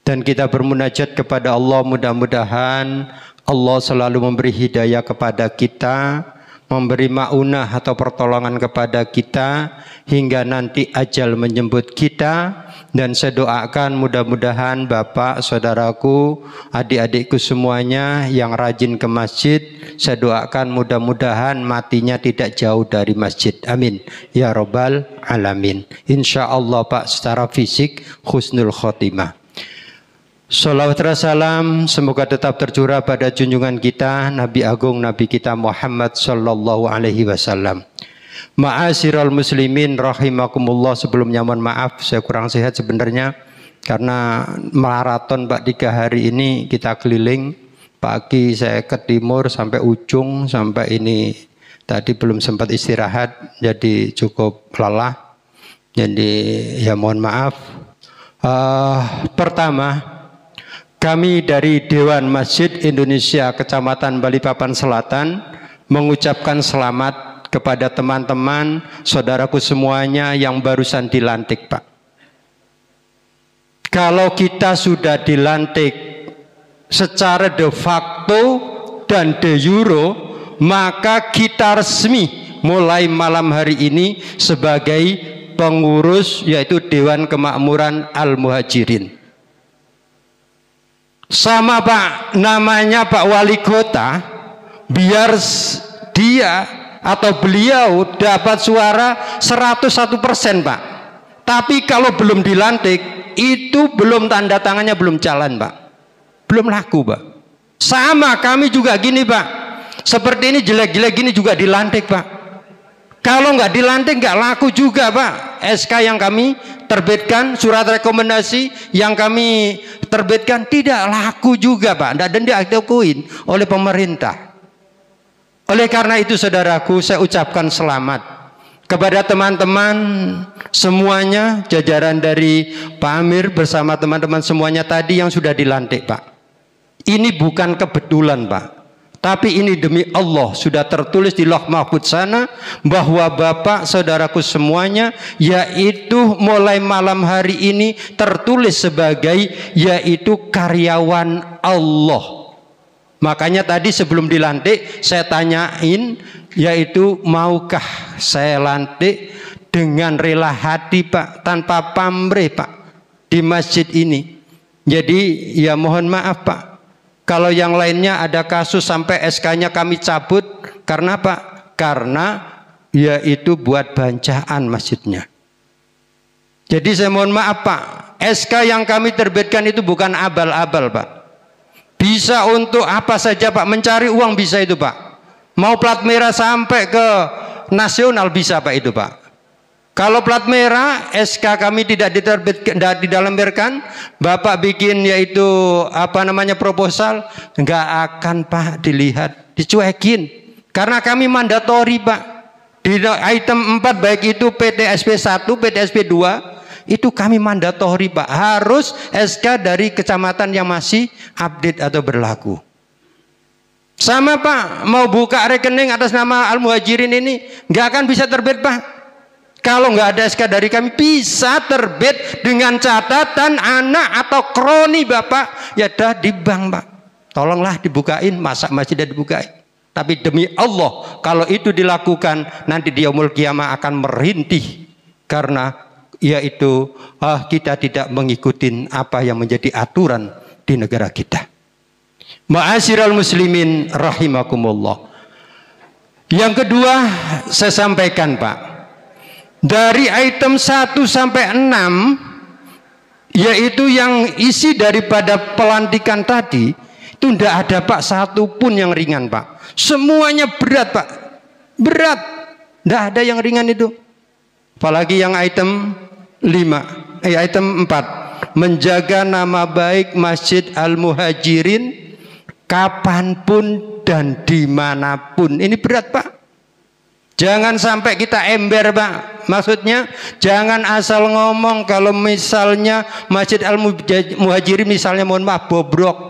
Dan kita bermunajat kepada Allah, mudah-mudahan Allah selalu memberi hidayah kepada kita, memberi maunah atau pertolongan kepada kita hingga nanti ajal menjemput kita. Dan saya doakan mudah-mudahan Bapak, saudaraku, adik-adikku semuanya yang rajin ke masjid, saya doakan mudah-mudahan matinya tidak jauh dari masjid. Amin ya robbal alamin. Insya Allah Pak, secara fisik husnul khotimah. Salawat dan salam semoga tetap tercurah pada junjungan kita Nabi Agung, Nabi kita Muhammad sallallahu alaihi wasallam. Ma'asyiral muslimin rahimakumullah, sebelumnya mohon maaf saya kurang sehat sebenarnya karena maraton Pak 3 hari ini kita keliling. Pagi saya ke timur sampai ujung, sampai ini tadi belum sempat istirahat jadi cukup lelah. Jadi ya mohon maaf. Pertama, kami dari Dewan Masjid Indonesia Kecamatan Balikpapan Selatan mengucapkan selamat kepada teman-teman, saudaraku semuanya yang barusan dilantik, Pak. Kalau kita sudah dilantik secara de facto dan de jure, maka kita resmi mulai malam hari ini sebagai pengurus, yaitu Dewan Kemakmuran Al-Muhajirin. Sama Pak, namanya Pak Wali Kota, biar dia atau beliau dapat suara 101% Pak. Tapi kalau belum dilantik, itu belum tanda tangannya belum jalan Pak. Belum laku Pak. Sama kami juga gini Pak. Seperti ini jelek-jelek gini juga dilantik Pak. Kalau nggak dilantik nggak laku juga Pak. SK yang kami terbitkan, surat rekomendasi yang kami terbitkan tidak laku juga Pak. Dan diakuin oleh pemerintah. Oleh karena itu saudaraku, saya ucapkan selamat kepada teman-teman semuanya, jajaran dari Pak Amir bersama teman-teman semuanya tadi yang sudah dilantik Pak. Ini bukan kebetulan Pak, tapi ini demi Allah sudah tertulis di Lauh Mahfuz sana bahwa Bapak saudaraku semuanya yaitu mulai malam hari ini tertulis sebagai yaitu karyawan Allah. Makanya tadi sebelum dilantik saya tanyain, yaitu maukah saya lantik dengan rela hati Pak, tanpa pamrih Pak, di masjid ini. Jadi ya mohon maaf Pak, kalau yang lainnya ada kasus sampai SK-nya kami cabut. Karena Pak, karena yaitu buat bancaan masjidnya. Jadi saya mohon maaf Pak, SK yang kami terbitkan itu bukan abal-abal Pak. Bisa untuk apa saja Pak, mencari uang bisa itu Pak. Mau plat merah sampai ke nasional bisa Pak itu Pak. Kalau plat merah SK kami tidak diterbitkan, tidak didalamkan, Bapak bikin yaitu apa namanya proposal, nggak akan Pak dilihat, dicuekin. Karena kami mandatori Pak. Di item 4 baik itu PTSP 1, PTSP 2 itu kami mandatori Pak, harus SK dari kecamatan yang masih update atau berlaku. Sama Pak, mau buka rekening atas nama Al-Muhajirin ini nggak akan bisa terbit Pak. Kalau nggak ada SK dari kami, bisa terbit dengan catatan anak atau kroni Bapak ya dah di bank Pak. Tolonglah dibukain, masa masih tidak dibukain. Tapi demi Allah, kalau itu dilakukan nanti di yaumul qiyamah akan merintih, karena yaitu kita tidak mengikuti apa yang menjadi aturan di negara kita. Ma'asyiral muslimin rahimakumullah. Yang kedua saya sampaikan Pak, dari item 1 sampai 6 yaitu yang isi daripada pelantikan tadi, itu tidak ada Pak satu pun yang ringan Pak. Semuanya berat Pak, berat, tidak ada yang ringan itu. Apalagi yang item 4, menjaga nama baik Masjid Al-Muhajirin kapanpun dan dimanapun. Ini berat Pak. Jangan sampai kita ember Pak. Maksudnya jangan asal ngomong kalau misalnya Masjid Al-Muhajirin misalnya mohon maaf bobrok,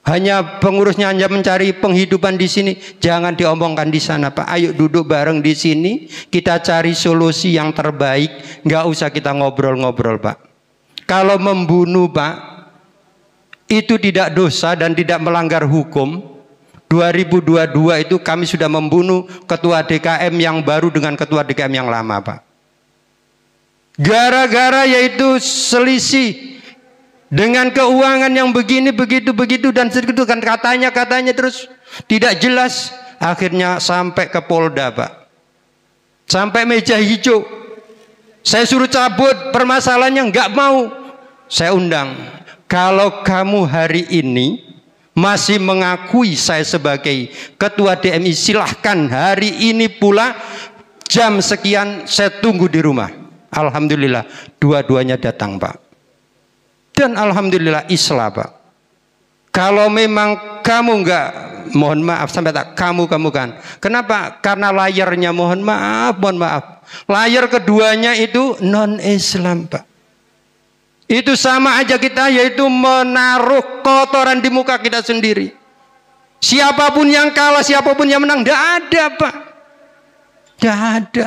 hanya pengurusnya hanya mencari penghidupan di sini, jangan diomongkan di sana Pak. Ayo duduk bareng di sini, kita cari solusi yang terbaik. Nggak usah kita ngobrol-ngobrol Pak. Kalau membunuh Pak, itu tidak dosa dan tidak melanggar hukum. 2022 itu kami sudah membunuh ketua DKM yang baru dengan ketua DKM yang lama Pak. Gara-gara yaitu selisih dengan keuangan yang begini, begitu dan segitu kan katanya terus tidak jelas. Akhirnya sampai ke Polda Pak, sampai meja hijau. Saya suruh cabut permasalahannya, nggak mau. Saya undang, kalau kamu hari ini masih mengakui saya sebagai ketua DMI, silahkan hari ini pula jam sekian saya tunggu di rumah. Alhamdulillah dua-duanya datang Pak. Dan alhamdulillah islah Pak. Kalau memang kamu enggak, mohon maaf sampai tak kamu kan. Kenapa? Karena layarnya mohon maaf. Layar keduanya itu non Islam Pak. Itu sama aja kita yaitu menaruh kotoran di muka kita sendiri. Siapapun yang kalah, siapapun yang menang, tidak ada Pak. Tidak ada.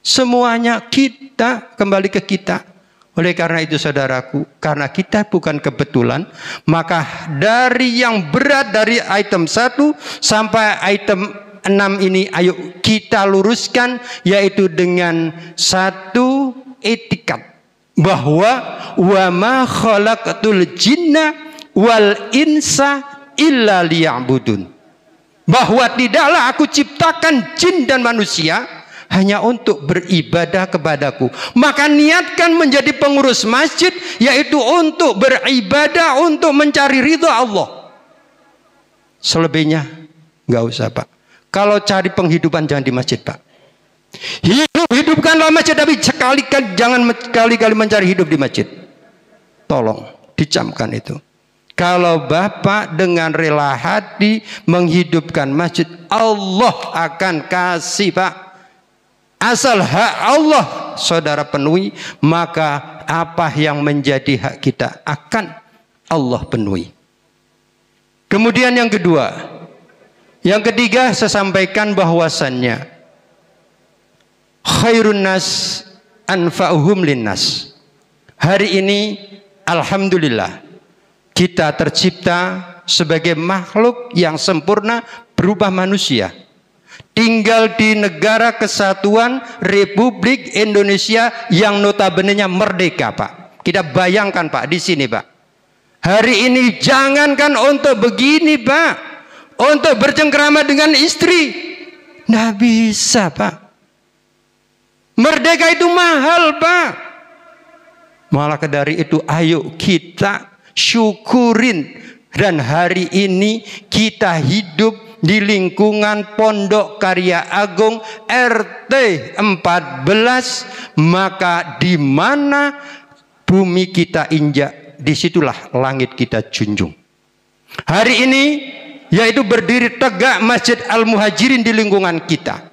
Semuanya kita, kembali ke kita. Oleh karena itu saudaraku, karena kita bukan kebetulan, maka dari yang berat dari item 1 sampai item 6 ini ayo kita luruskan, yaitu dengan satu etikat bahwa wa ma khalaqatul jinna wal insa illa liya'budun, bahwa tidaklah aku ciptakan jin dan manusia hanya untuk beribadah kepadaku. Maka niatkan menjadi pengurus masjid, yaitu untuk beribadah, untuk mencari ridha Allah. Selebihnya nggak usah Pak. Kalau cari penghidupan jangan di masjid Pak. Hidupkanlah masjid, tapi jangan sekali-kali mencari hidup di masjid. Tolong dicamkan itu. Kalau Bapak dengan rela hati menghidupkan masjid, Allah akan kasih Pak. Asal hak Allah saudara penuhi, maka apa yang menjadi hak kita akan Allah penuhi. Kemudian yang kedua, yang ketiga saya sampaikan bahwasannya khairun nas anfa'uhum linnas. Hari ini alhamdulillah kita tercipta sebagai makhluk yang sempurna berupa manusia. Tinggal di negara kesatuan Republik Indonesia yang notabene-nya merdeka Pak. Kita bayangkan Pak di sini Pak. Hari ini jangankan untuk begini Pak, untuk bercengkrama dengan istri, nggak bisa Pak. Merdeka itu mahal Pak. Malah dari itu ayo kita syukurin, dan hari ini kita hidup di lingkungan Pondok Karya Agung RT 14, maka di mana bumi kita injak, disitulah langit kita junjung. Hari ini yaitu berdiri tegak Masjid Al-Muhajirin di lingkungan kita.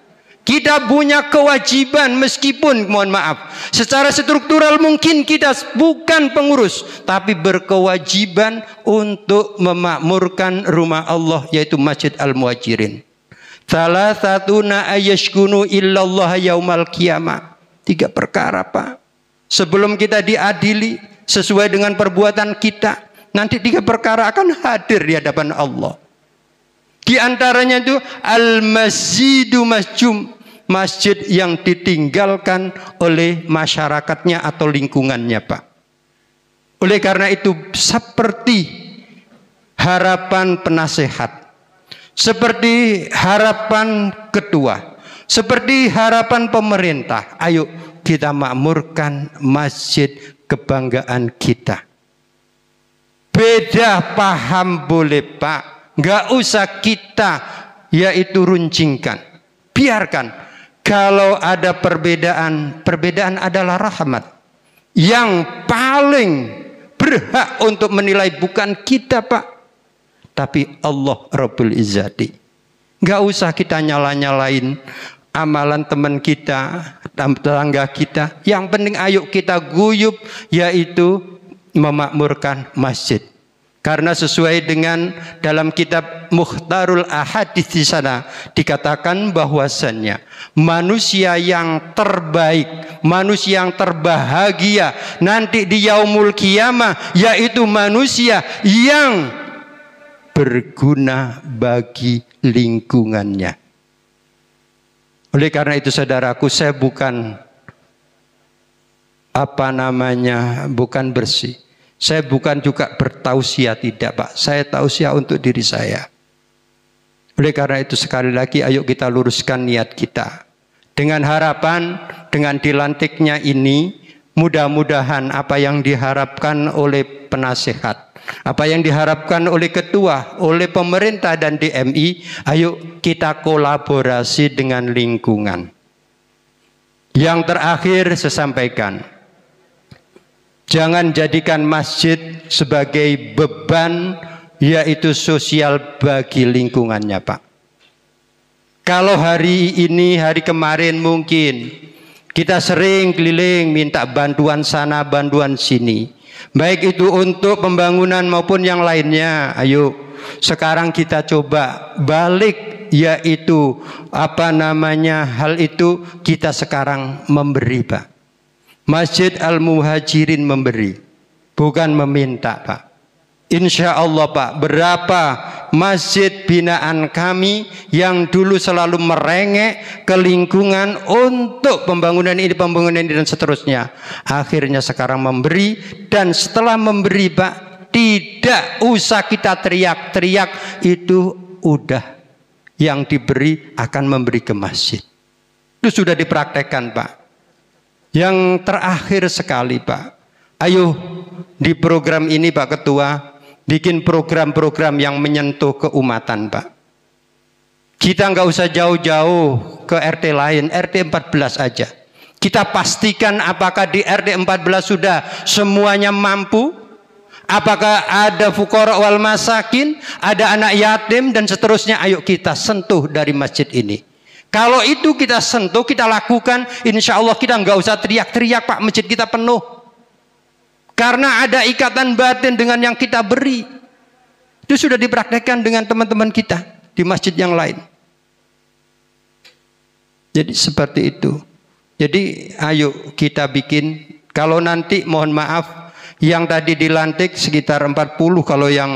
Kita punya kewajiban meskipun mohon maaf secara struktural mungkin kita bukan pengurus, tapi berkewajiban untuk memakmurkan rumah Allah yaitu Masjid Al-Muhajirin. Salah satuna ayashkunu illallah yaumal qiyamah. 3 perkara Pak. Sebelum kita diadili sesuai dengan perbuatan kita, nanti 3 perkara akan hadir di hadapan Allah. Di antaranya itu al-masjidu masjum, masjid yang ditinggalkan oleh masyarakatnya atau lingkungannya Pak. Oleh karena itu seperti harapan penasehat, seperti harapan ketua, seperti harapan pemerintah, ayo kita makmurkan masjid kebanggaan kita. Beda paham boleh Pak, nggak usah kita yaitu runcingkan, biarkan. Kalau ada perbedaan, perbedaan adalah rahmat. Yang paling berhak untuk menilai bukan kita Pak, tapi Allah Rabbul Izzati. Nggak usah kita nyala-nyalain amalan teman kita, tetangga kita. Yang penting ayo kita guyub yaitu memakmurkan masjid. Karena sesuai dengan dalam kitab Mukhtarul Ahadits di sana dikatakan bahwasannya manusia yang terbaik, manusia yang terbahagia nanti di yaumul qiyamah yaitu manusia yang berguna bagi lingkungannya. Oleh karena itu saudaraku, saya bukan bukan bersih. Saya bukan juga bertausiah, tidak Pak. Saya tausiah untuk diri saya. Oleh karena itu sekali lagi ayo kita luruskan niat kita. Dengan harapan, dengan dilantiknya ini, mudah-mudahan apa yang diharapkan oleh penasehat, apa yang diharapkan oleh ketua, oleh pemerintah dan DMI, ayo kita kolaborasi dengan lingkungan. Yang terakhir saya sampaikan, jangan jadikan masjid sebagai beban yaitu sosial bagi lingkungannya Pak. Kalau hari ini, hari kemarin mungkin kita sering keliling minta bantuan sana, bantuan sini. Baik itu untuk pembangunan maupun yang lainnya. Ayo sekarang kita coba balik yaitu hal itu kita sekarang memberi Pak. Masjid Al-Muhajirin memberi, bukan meminta Pak. Insya Allah Pak, berapa masjid binaan kami yang dulu selalu merengek ke lingkungan untuk pembangunan ini dan seterusnya. Akhirnya sekarang memberi, dan setelah memberi Pak, tidak usah kita teriak-teriak, itu udah yang diberi akan memberi ke masjid. Itu sudah dipraktekkan Pak. Yang terakhir sekali Pak, ayo di program ini Pak Ketua, bikin program-program yang menyentuh keumatan Pak. Kita nggak usah jauh-jauh ke RT lain, RT 14 aja. Kita pastikan apakah di RT 14 sudah semuanya mampu, apakah ada fuqara wal masakin, ada anak yatim dan seterusnya. Ayo kita sentuh dari masjid ini. Kalau itu kita sentuh, kita lakukan, insya Allah kita nggak usah teriak-teriak Pak, masjid kita penuh. Karena ada ikatan batin dengan yang kita beri. Itu sudah dipraktekkan dengan teman-teman kita di masjid yang lain. Jadi seperti itu. Jadi ayo kita bikin, kalau nanti mohon maaf, yang tadi dilantik sekitar 40, kalau yang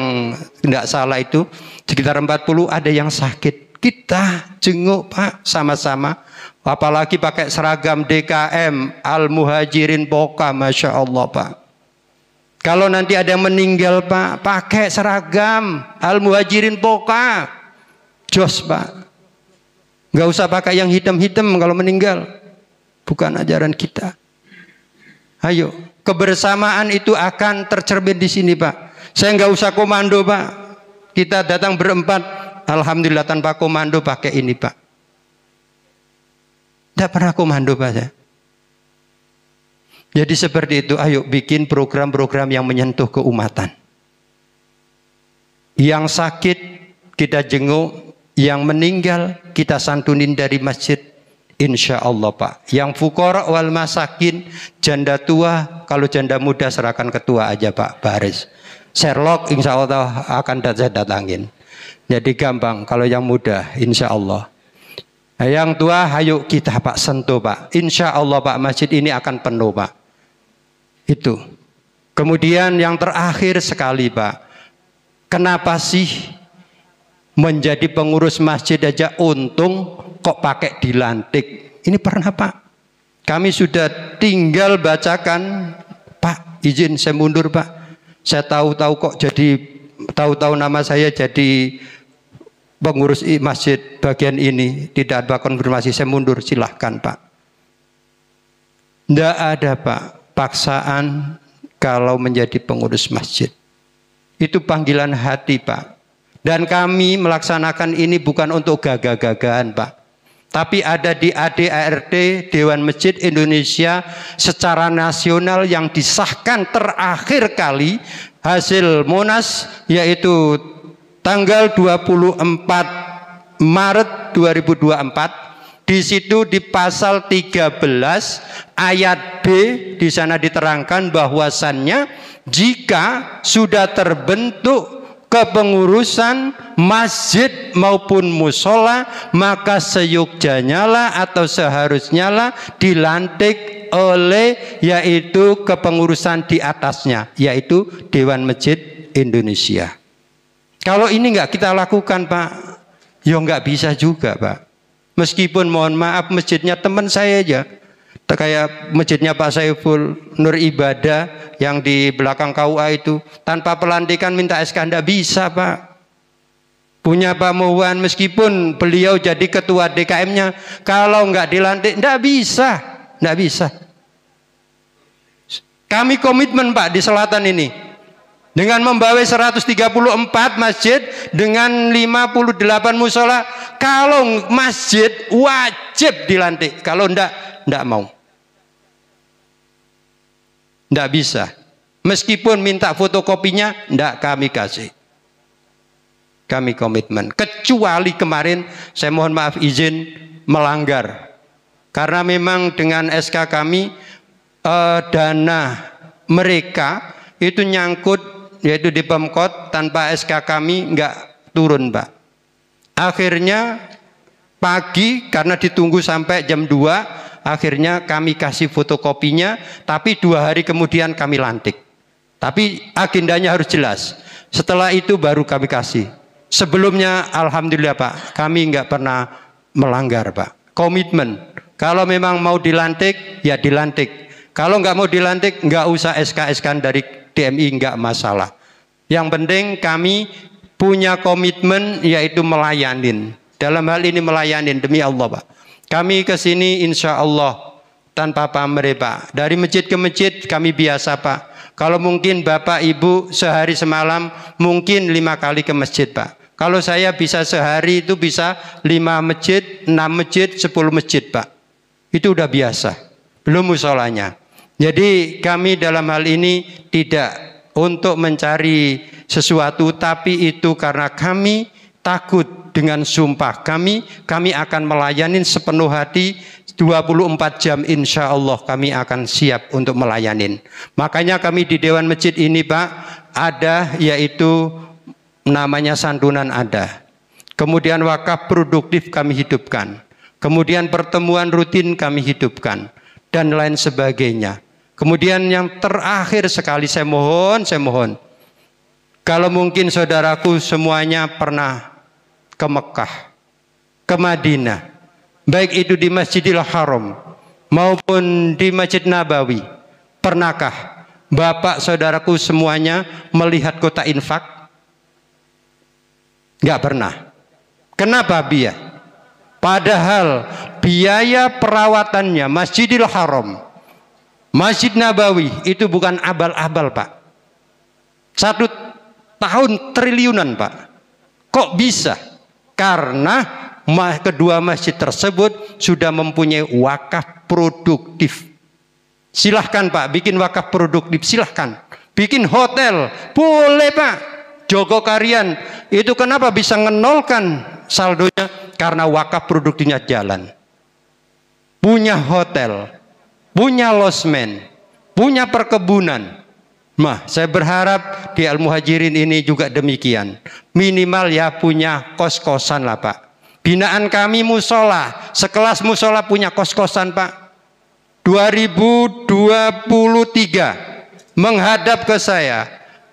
tidak salah itu, sekitar 40 ada yang sakit. Kita jenguk Pak sama-sama, apalagi pakai seragam DKM Al-Muhajirin Poka, Masya Allah Pak. Kalau nanti ada yang meninggal Pak, pakai seragam Al-Muhajirin Poka, jos Pak. Nggak usah pakai yang hitam-hitam kalau meninggal, bukan ajaran kita. Ayo, kebersamaan itu akan tercermin di sini Pak. Saya nggak usah komando Pak, kita datang berempat. Alhamdulillah tanpa komando pakai ini Pak. Tidak pernah komando Pak saya. Jadi seperti itu, ayo bikin program-program yang menyentuh keumatan. Yang sakit kita jenguk, yang meninggal kita santunin dari masjid. Insya Allah Pak. Yang fukara wal masakin, janda tua, kalau janda muda serahkan ketua aja Pak Baris. Sherlock insya Allah akan saya datangin. Jadi gampang kalau yang muda insya Allah. Nah, yang tua ayo kita Pak sentuh Pak. Insya Allah Pak masjid ini akan penuh Pak. Itu. Kemudian yang terakhir sekali Pak. Kenapa sih menjadi pengurus masjid aja untung kok pakai dilantik? Ini pernah Pak. Kami sudah tinggal bacakan, Pak izin saya mundur Pak. Saya tahu-tahu kok jadi, tahu-tahu nama saya jadi pengurus masjid bagian ini. Tidak ada konfirmasi, saya mundur, silahkan Pak. Tidak ada Pak paksaan kalau menjadi pengurus masjid. Itu panggilan hati Pak. Dan kami melaksanakan ini bukan untuk gagah-gagahan Pak. Tapi ada di ADART Dewan Masjid Indonesia secara nasional yang disahkan terakhir kali hasil Monas, yaitu tanggal 24 Maret 2024. Di situ di pasal 13 ayat B di sana diterangkan bahwasannya jika sudah terbentuk kepengurusan masjid maupun musola, maka seyukjanya lah atau seharusnya lah dilantik oleh yaitu kepengurusan di atasnya, yaitu Dewan Masjid Indonesia. Kalau ini nggak kita lakukan Pak, ya nggak bisa juga Pak. Meskipun mohon maaf masjidnya teman saya aja, kayak masjidnya Pak Saiful Nur Ibadah yang di belakang KUA itu, tanpa pelantikan minta SK nggak bisa Pak. Punya Pak Muwan meskipun beliau jadi ketua DKM-nya, kalau nggak dilantik nggak bisa, nggak bisa. Kami komitmen Pak di selatan ini dengan membawa 134 masjid dengan 58 musola. Kalau masjid wajib dilantik, kalau ndak mau. Ndak bisa. Meskipun minta fotokopinya, ndak kami kasih. Kami komitmen. Kecuali kemarin, saya mohon maaf izin melanggar. Karena memang dengan SK kami, dana mereka itu nyangkut, yaitu di Pemkot, tanpa SK kami nggak turun Pak. Akhirnya pagi, karena ditunggu sampai jam 2, akhirnya kami kasih fotokopinya, tapi 2 hari kemudian kami lantik. Tapi agendanya harus jelas. Setelah itu baru kami kasih. Sebelumnya alhamdulillah Pak, kami nggak pernah melanggar Pak. Komitmen. Kalau memang mau dilantik, ya dilantik. Kalau nggak mau dilantik, nggak usah SK-SK dari DMI, nggak masalah. Yang penting kami punya komitmen, yaitu melayanin. Dalam hal ini melayanin demi Allah Pak. Kami ke sini insya Allah tanpa pamrih Pak. Dari masjid ke masjid kami biasa Pak. Kalau mungkin Bapak Ibu sehari semalam mungkin 5 kali ke masjid Pak. Kalau saya bisa sehari itu bisa 5 masjid, 6 masjid, 10 masjid Pak. Itu udah biasa. Belum musolanya. Jadi kami dalam hal ini tidak untuk mencari sesuatu, tapi itu karena kami takut dengan sumpah kami akan melayani sepenuh hati 24 jam insya Allah kami akan siap untuk melayanin. Makanya kami di Dewan Masjid ini Pak ada yaitu namanya santunan ada. Kemudian wakaf produktif kami hidupkan. Kemudian pertemuan rutin kami hidupkan dan lain sebagainya. Kemudian yang terakhir sekali saya mohon kalau mungkin saudaraku semuanya pernah ke Mekah, ke Madinah, baik itu di Masjidil Haram maupun di Masjid Nabawi, pernahkah Bapak saudaraku semuanya melihat kota infak? Nggak pernah. Kenapa biaya? Padahal biaya perawatannya Masjidil Haram, Masjid Nabawi itu bukan abal-abal Pak. 1 tahun triliunan Pak. Kok bisa? Karena kedua masjid tersebut sudah mempunyai wakaf produktif. Silahkan Pak bikin wakaf produktif, silahkan. Bikin hotel, boleh Pak. Joko Karian itu kenapa bisa ngenolkan saldonya? Karena wakaf produktifnya jalan. punya hotel, punya losmen, punya perkebunan. Nah, saya berharap di Al-Muhajirin ini juga demikian. Minimal ya punya kos-kosan lah Pak. Binaan kami musola, sekelas musola punya kos-kosan Pak. 2023 menghadap ke saya.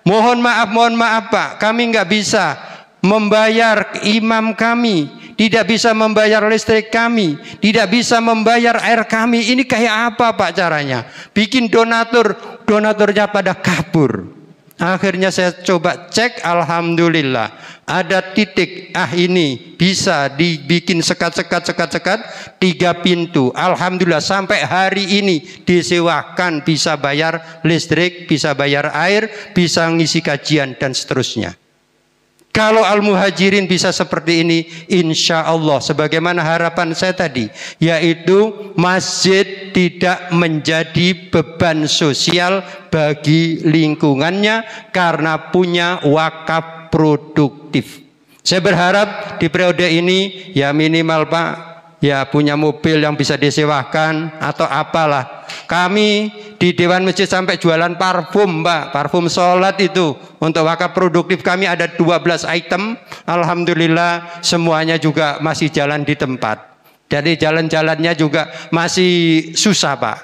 Mohon maaf Pak, kami nggak bisa membayar imam kami, tidak bisa membayar listrik kami, tidak bisa membayar air kami. Ini kayak apa Pak caranya? Bikin donaturnya pada kabur. Akhirnya saya coba cek, alhamdulillah ada titik. Ini bisa dibikin sekat 3 pintu. Alhamdulillah sampai hari ini disewakan, bisa bayar listrik, bisa bayar air, bisa ngisi kajian dan seterusnya. Kalau Al-Muhajirin bisa seperti ini, insya Allah sebagaimana harapan saya tadi, yaitu masjid tidak menjadi beban sosial bagi lingkungannya karena punya wakaf produktif. Saya berharap di periode ini ya minimal Pak, ya punya mobil yang bisa disewakan atau apalah. Kami di Dewan Masjid sampai jualan parfum Pak, parfum sholat itu. Untuk wakaf produktif kami ada 12 item. Alhamdulillah semuanya juga masih jalan di tempat. Jadi jalan-jalannya juga masih susah Pak.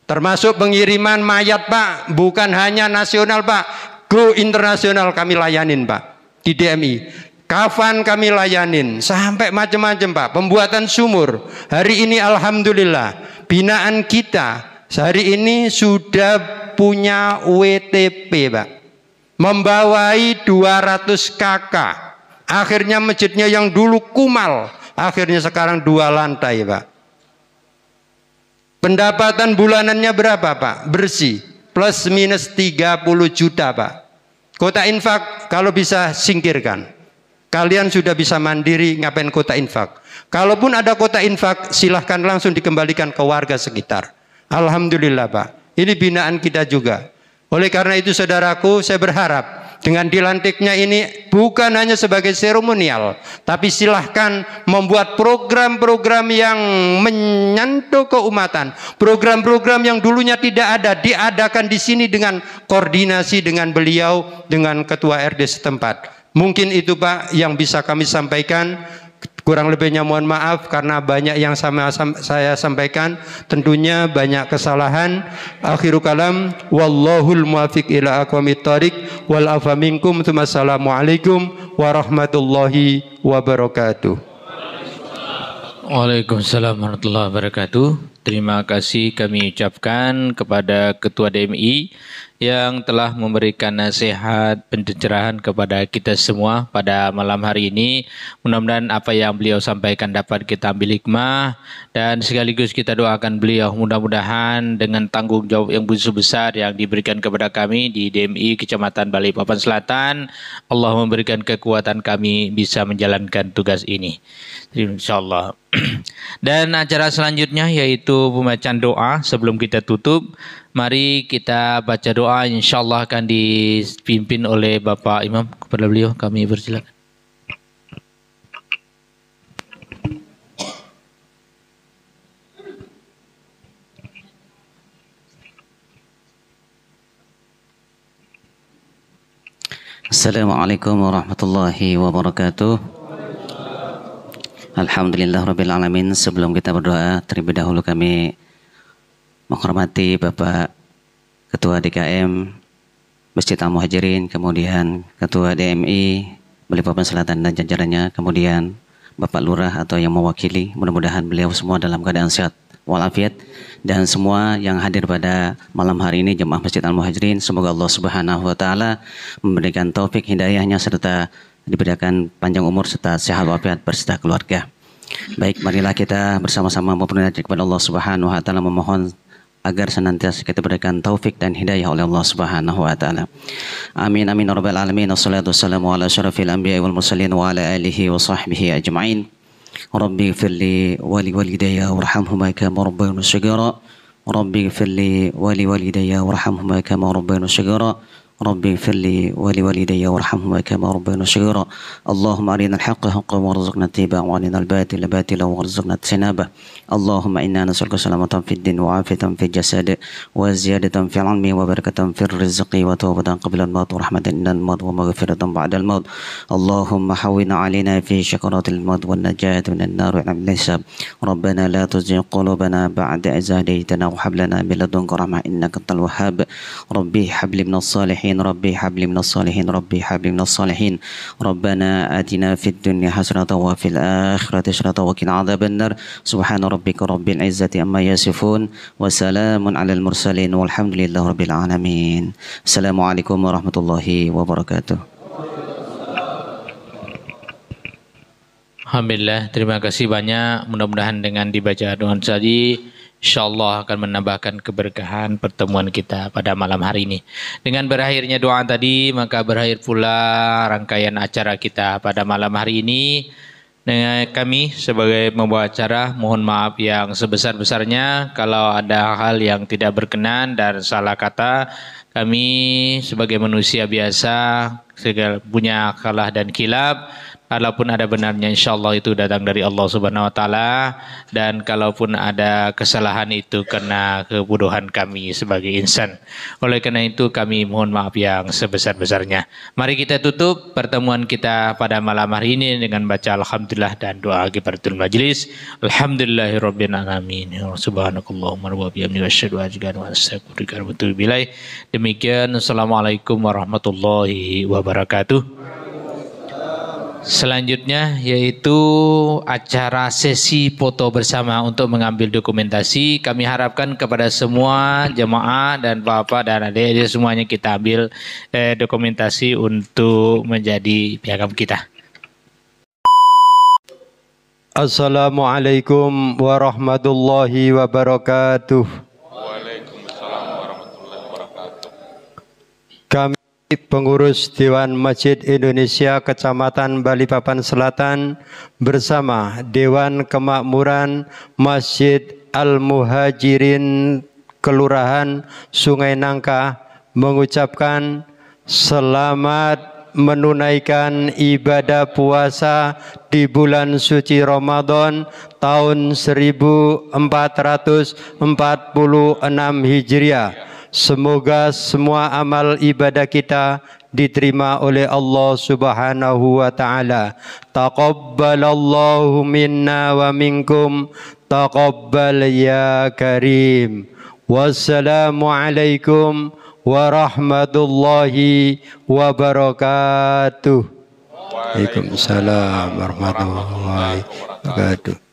Termasuk pengiriman mayat Pak, bukan hanya nasional Pak, go internasional kami layanin Pak di DMI. Kafan kami layanin sampai macam-macam Pak. Pembuatan sumur. Hari ini alhamdulillah binaan kita hari ini sudah punya WTP Pak. Membawai 200 KK. Akhirnya masjidnya yang dulu kumal, akhirnya sekarang 2 lantai Pak. Pendapatan bulanannya berapa Pak? Bersih. Plus minus 30 juta Pak. Kota infak kalau bisa singkirkan. Kalian sudah bisa mandiri, ngapain kota infak? Kalaupun ada kota infak, silahkan langsung dikembalikan ke warga sekitar. Alhamdulillah Pak. Ini binaan kita juga. Oleh karena itu saudaraku, saya berharap dengan dilantiknya ini bukan hanya sebagai seremonial, tapi silahkan membuat program-program yang menyentuh keumatan. Program-program yang dulunya tidak ada, diadakan di sini dengan koordinasi dengan beliau, dengan ketua RD setempat. Mungkin itu Pak yang bisa kami sampaikan. Kurang lebihnya mohon maaf karena banyak yang saya sampaikan, tentunya banyak kesalahan. Akhiru kalam, wallahul muwaffiq ila aqwamit thoriq wal afa minkum. Assalamualaikum warahmatullahi wabarakatuh. Waalaikumsalam warahmatullahi wabarakatuh. Terima kasih kami ucapkan kepada Ketua DMI yang telah memberikan nasihat pencerahan kepada kita semua pada malam hari ini. Mudah-mudahan apa yang beliau sampaikan dapat kita ambil hikmah dan sekaligus kita doakan beliau mudah-mudahan dengan tanggung jawab yang begitu besar yang diberikan kepada kami di DMI Kecamatan Balikpapan Selatan, Allah memberikan kekuatan kami bisa menjalankan tugas ini. Insyaallah. Dan acara selanjutnya yaitu pembacaan doa. Sebelum kita tutup, mari kita baca doa. Insyaallah akan dipimpin oleh Bapak Imam. Kepada beliau kami persilakan. Assalamualaikum warahmatullahi wabarakatuh. Alhamdulillah Rabbil Alamin. Sebelum kita berdoa, terlebih dahulu kami menghormati Bapak Ketua DKM Masjid Al-Muhajirin, kemudian Ketua DMI Balikpapan Selatan dan jajarannya, kemudian Bapak Lurah atau yang mewakili. Mudah-mudahan beliau semua dalam keadaan sehat walafiat, dan semua yang hadir pada malam hari ini jemaah Masjid Al-Muhajirin, semoga Allah Subhanahu wa taala memberikan taufik hidayahnya serta diberikan panjang umur serta sehat walafiat berserta keluarga. Baik, marilah kita bersama-sama berdoa kepada Allah Subhanahu wa taala, memohon agar senantiasa kita berikan taufik dan hidayah oleh Allah Subhanahu wa taala. Amin amin rabbal alamin. Wassalatu wassalamu ala asyrafil anbiya'i wal mursalin wa ala alihi wa sahbihi ajma'in. Rabbi ighfirli wa li walidayya warhamhuma kama rabbayani shaghira. Rabbi ighfirli wa li walidayya warhamhuma kama rabbayani shaghira. ربي اغفر لي ولوالدي وارحمهما كما ربياني صغيرا اللهم أرنا الحق حقا وارزقنا اتباعه وأرنا الباطل باطلا وارزقنا اجتنابه اللهم إنا نسألك سلامة في الدين وعافية في الجسد وزيادة في العلم وبركة في الرزق وتوبة قبل الموت ورحمة عند الموت ومغفرة بعد الموت اللهم حونا علينا في شكرات الموت والنجاة من النار وعلم الحساب ربنا لا تزغ قلوبنا بعد إذ هديتنا وهب لنا من لدنك رحمة إنك أنت الوهاب ربي هب لي من الصالحين ربي هب لي من الصالحين ربي هب لي من الصالحين ربنا آتنا في الدنيا حسنة وفي الآخرة حسنة وقنا عذاب النار سبحان ربك رب العزة عما يصفون وسلام على المرسلين والحمد لله رب العالمين السلام عليكم ورحمة الله وبركاته. Alhamdulillah, terima kasih banyak. Mudah-mudahan dengan dibaca doa tadi, insyaallah akan menambahkan keberkahan pertemuan kita pada malam hari ini. Dengan berakhirnya doa tadi, maka berakhir pula rangkaian acara kita pada malam hari ini. Dengan kami sebagai pembawa acara, mohon maaf yang sebesar-besarnya kalau ada hal yang tidak berkenan dan salah kata. Kami sebagai manusia biasa punya kalah dan kilap. Kalaupun ada benarnya, insyaallah itu datang dari Allah Subhanahu Wa Taala, dan kalaupun ada kesalahan itu karena kebodohan kami sebagai insan. Oleh karena itu kami mohon maaf yang sebesar-besarnya. Mari kita tutup pertemuan kita pada malam hari ini dengan baca alhamdulillah dan doa kifaratul majlis. Alhamdulillahirabbil alamin. Subhanakallahumma wa bihamdika asyhadu an la ilaha illa anta astaghfiruka wa atubu ilaik. Demikian, assalamualaikum warahmatullahi wabarakatuh. Selanjutnya yaitu acara sesi foto bersama untuk mengambil dokumentasi. Kami harapkan kepada semua jemaah dan bapak dan adik-adik semuanya kita ambil dokumentasi untuk menjadi piagam kita. Assalamualaikum warahmatullahi wabarakatuh. Waalaikumsalam warahmatullahi wabarakatuh. Kami pengurus Dewan Masjid Indonesia Kecamatan Balikpapan Selatan bersama Dewan Kemakmuran Masjid Al-Muhajirin Kelurahan Sungai Nangka mengucapkan selamat menunaikan ibadah puasa di bulan suci Ramadan tahun 1446 Hijriah. Semoga semua amal ibadah kita diterima oleh Allah Subhanahu wa taala. Taqabbalallahu minna wa minkum taqabbal ya karim. Wassalamualaikum warahmatullahi wabarakatuh. Waalaikumsalam warahmatullahi wabarakatuh.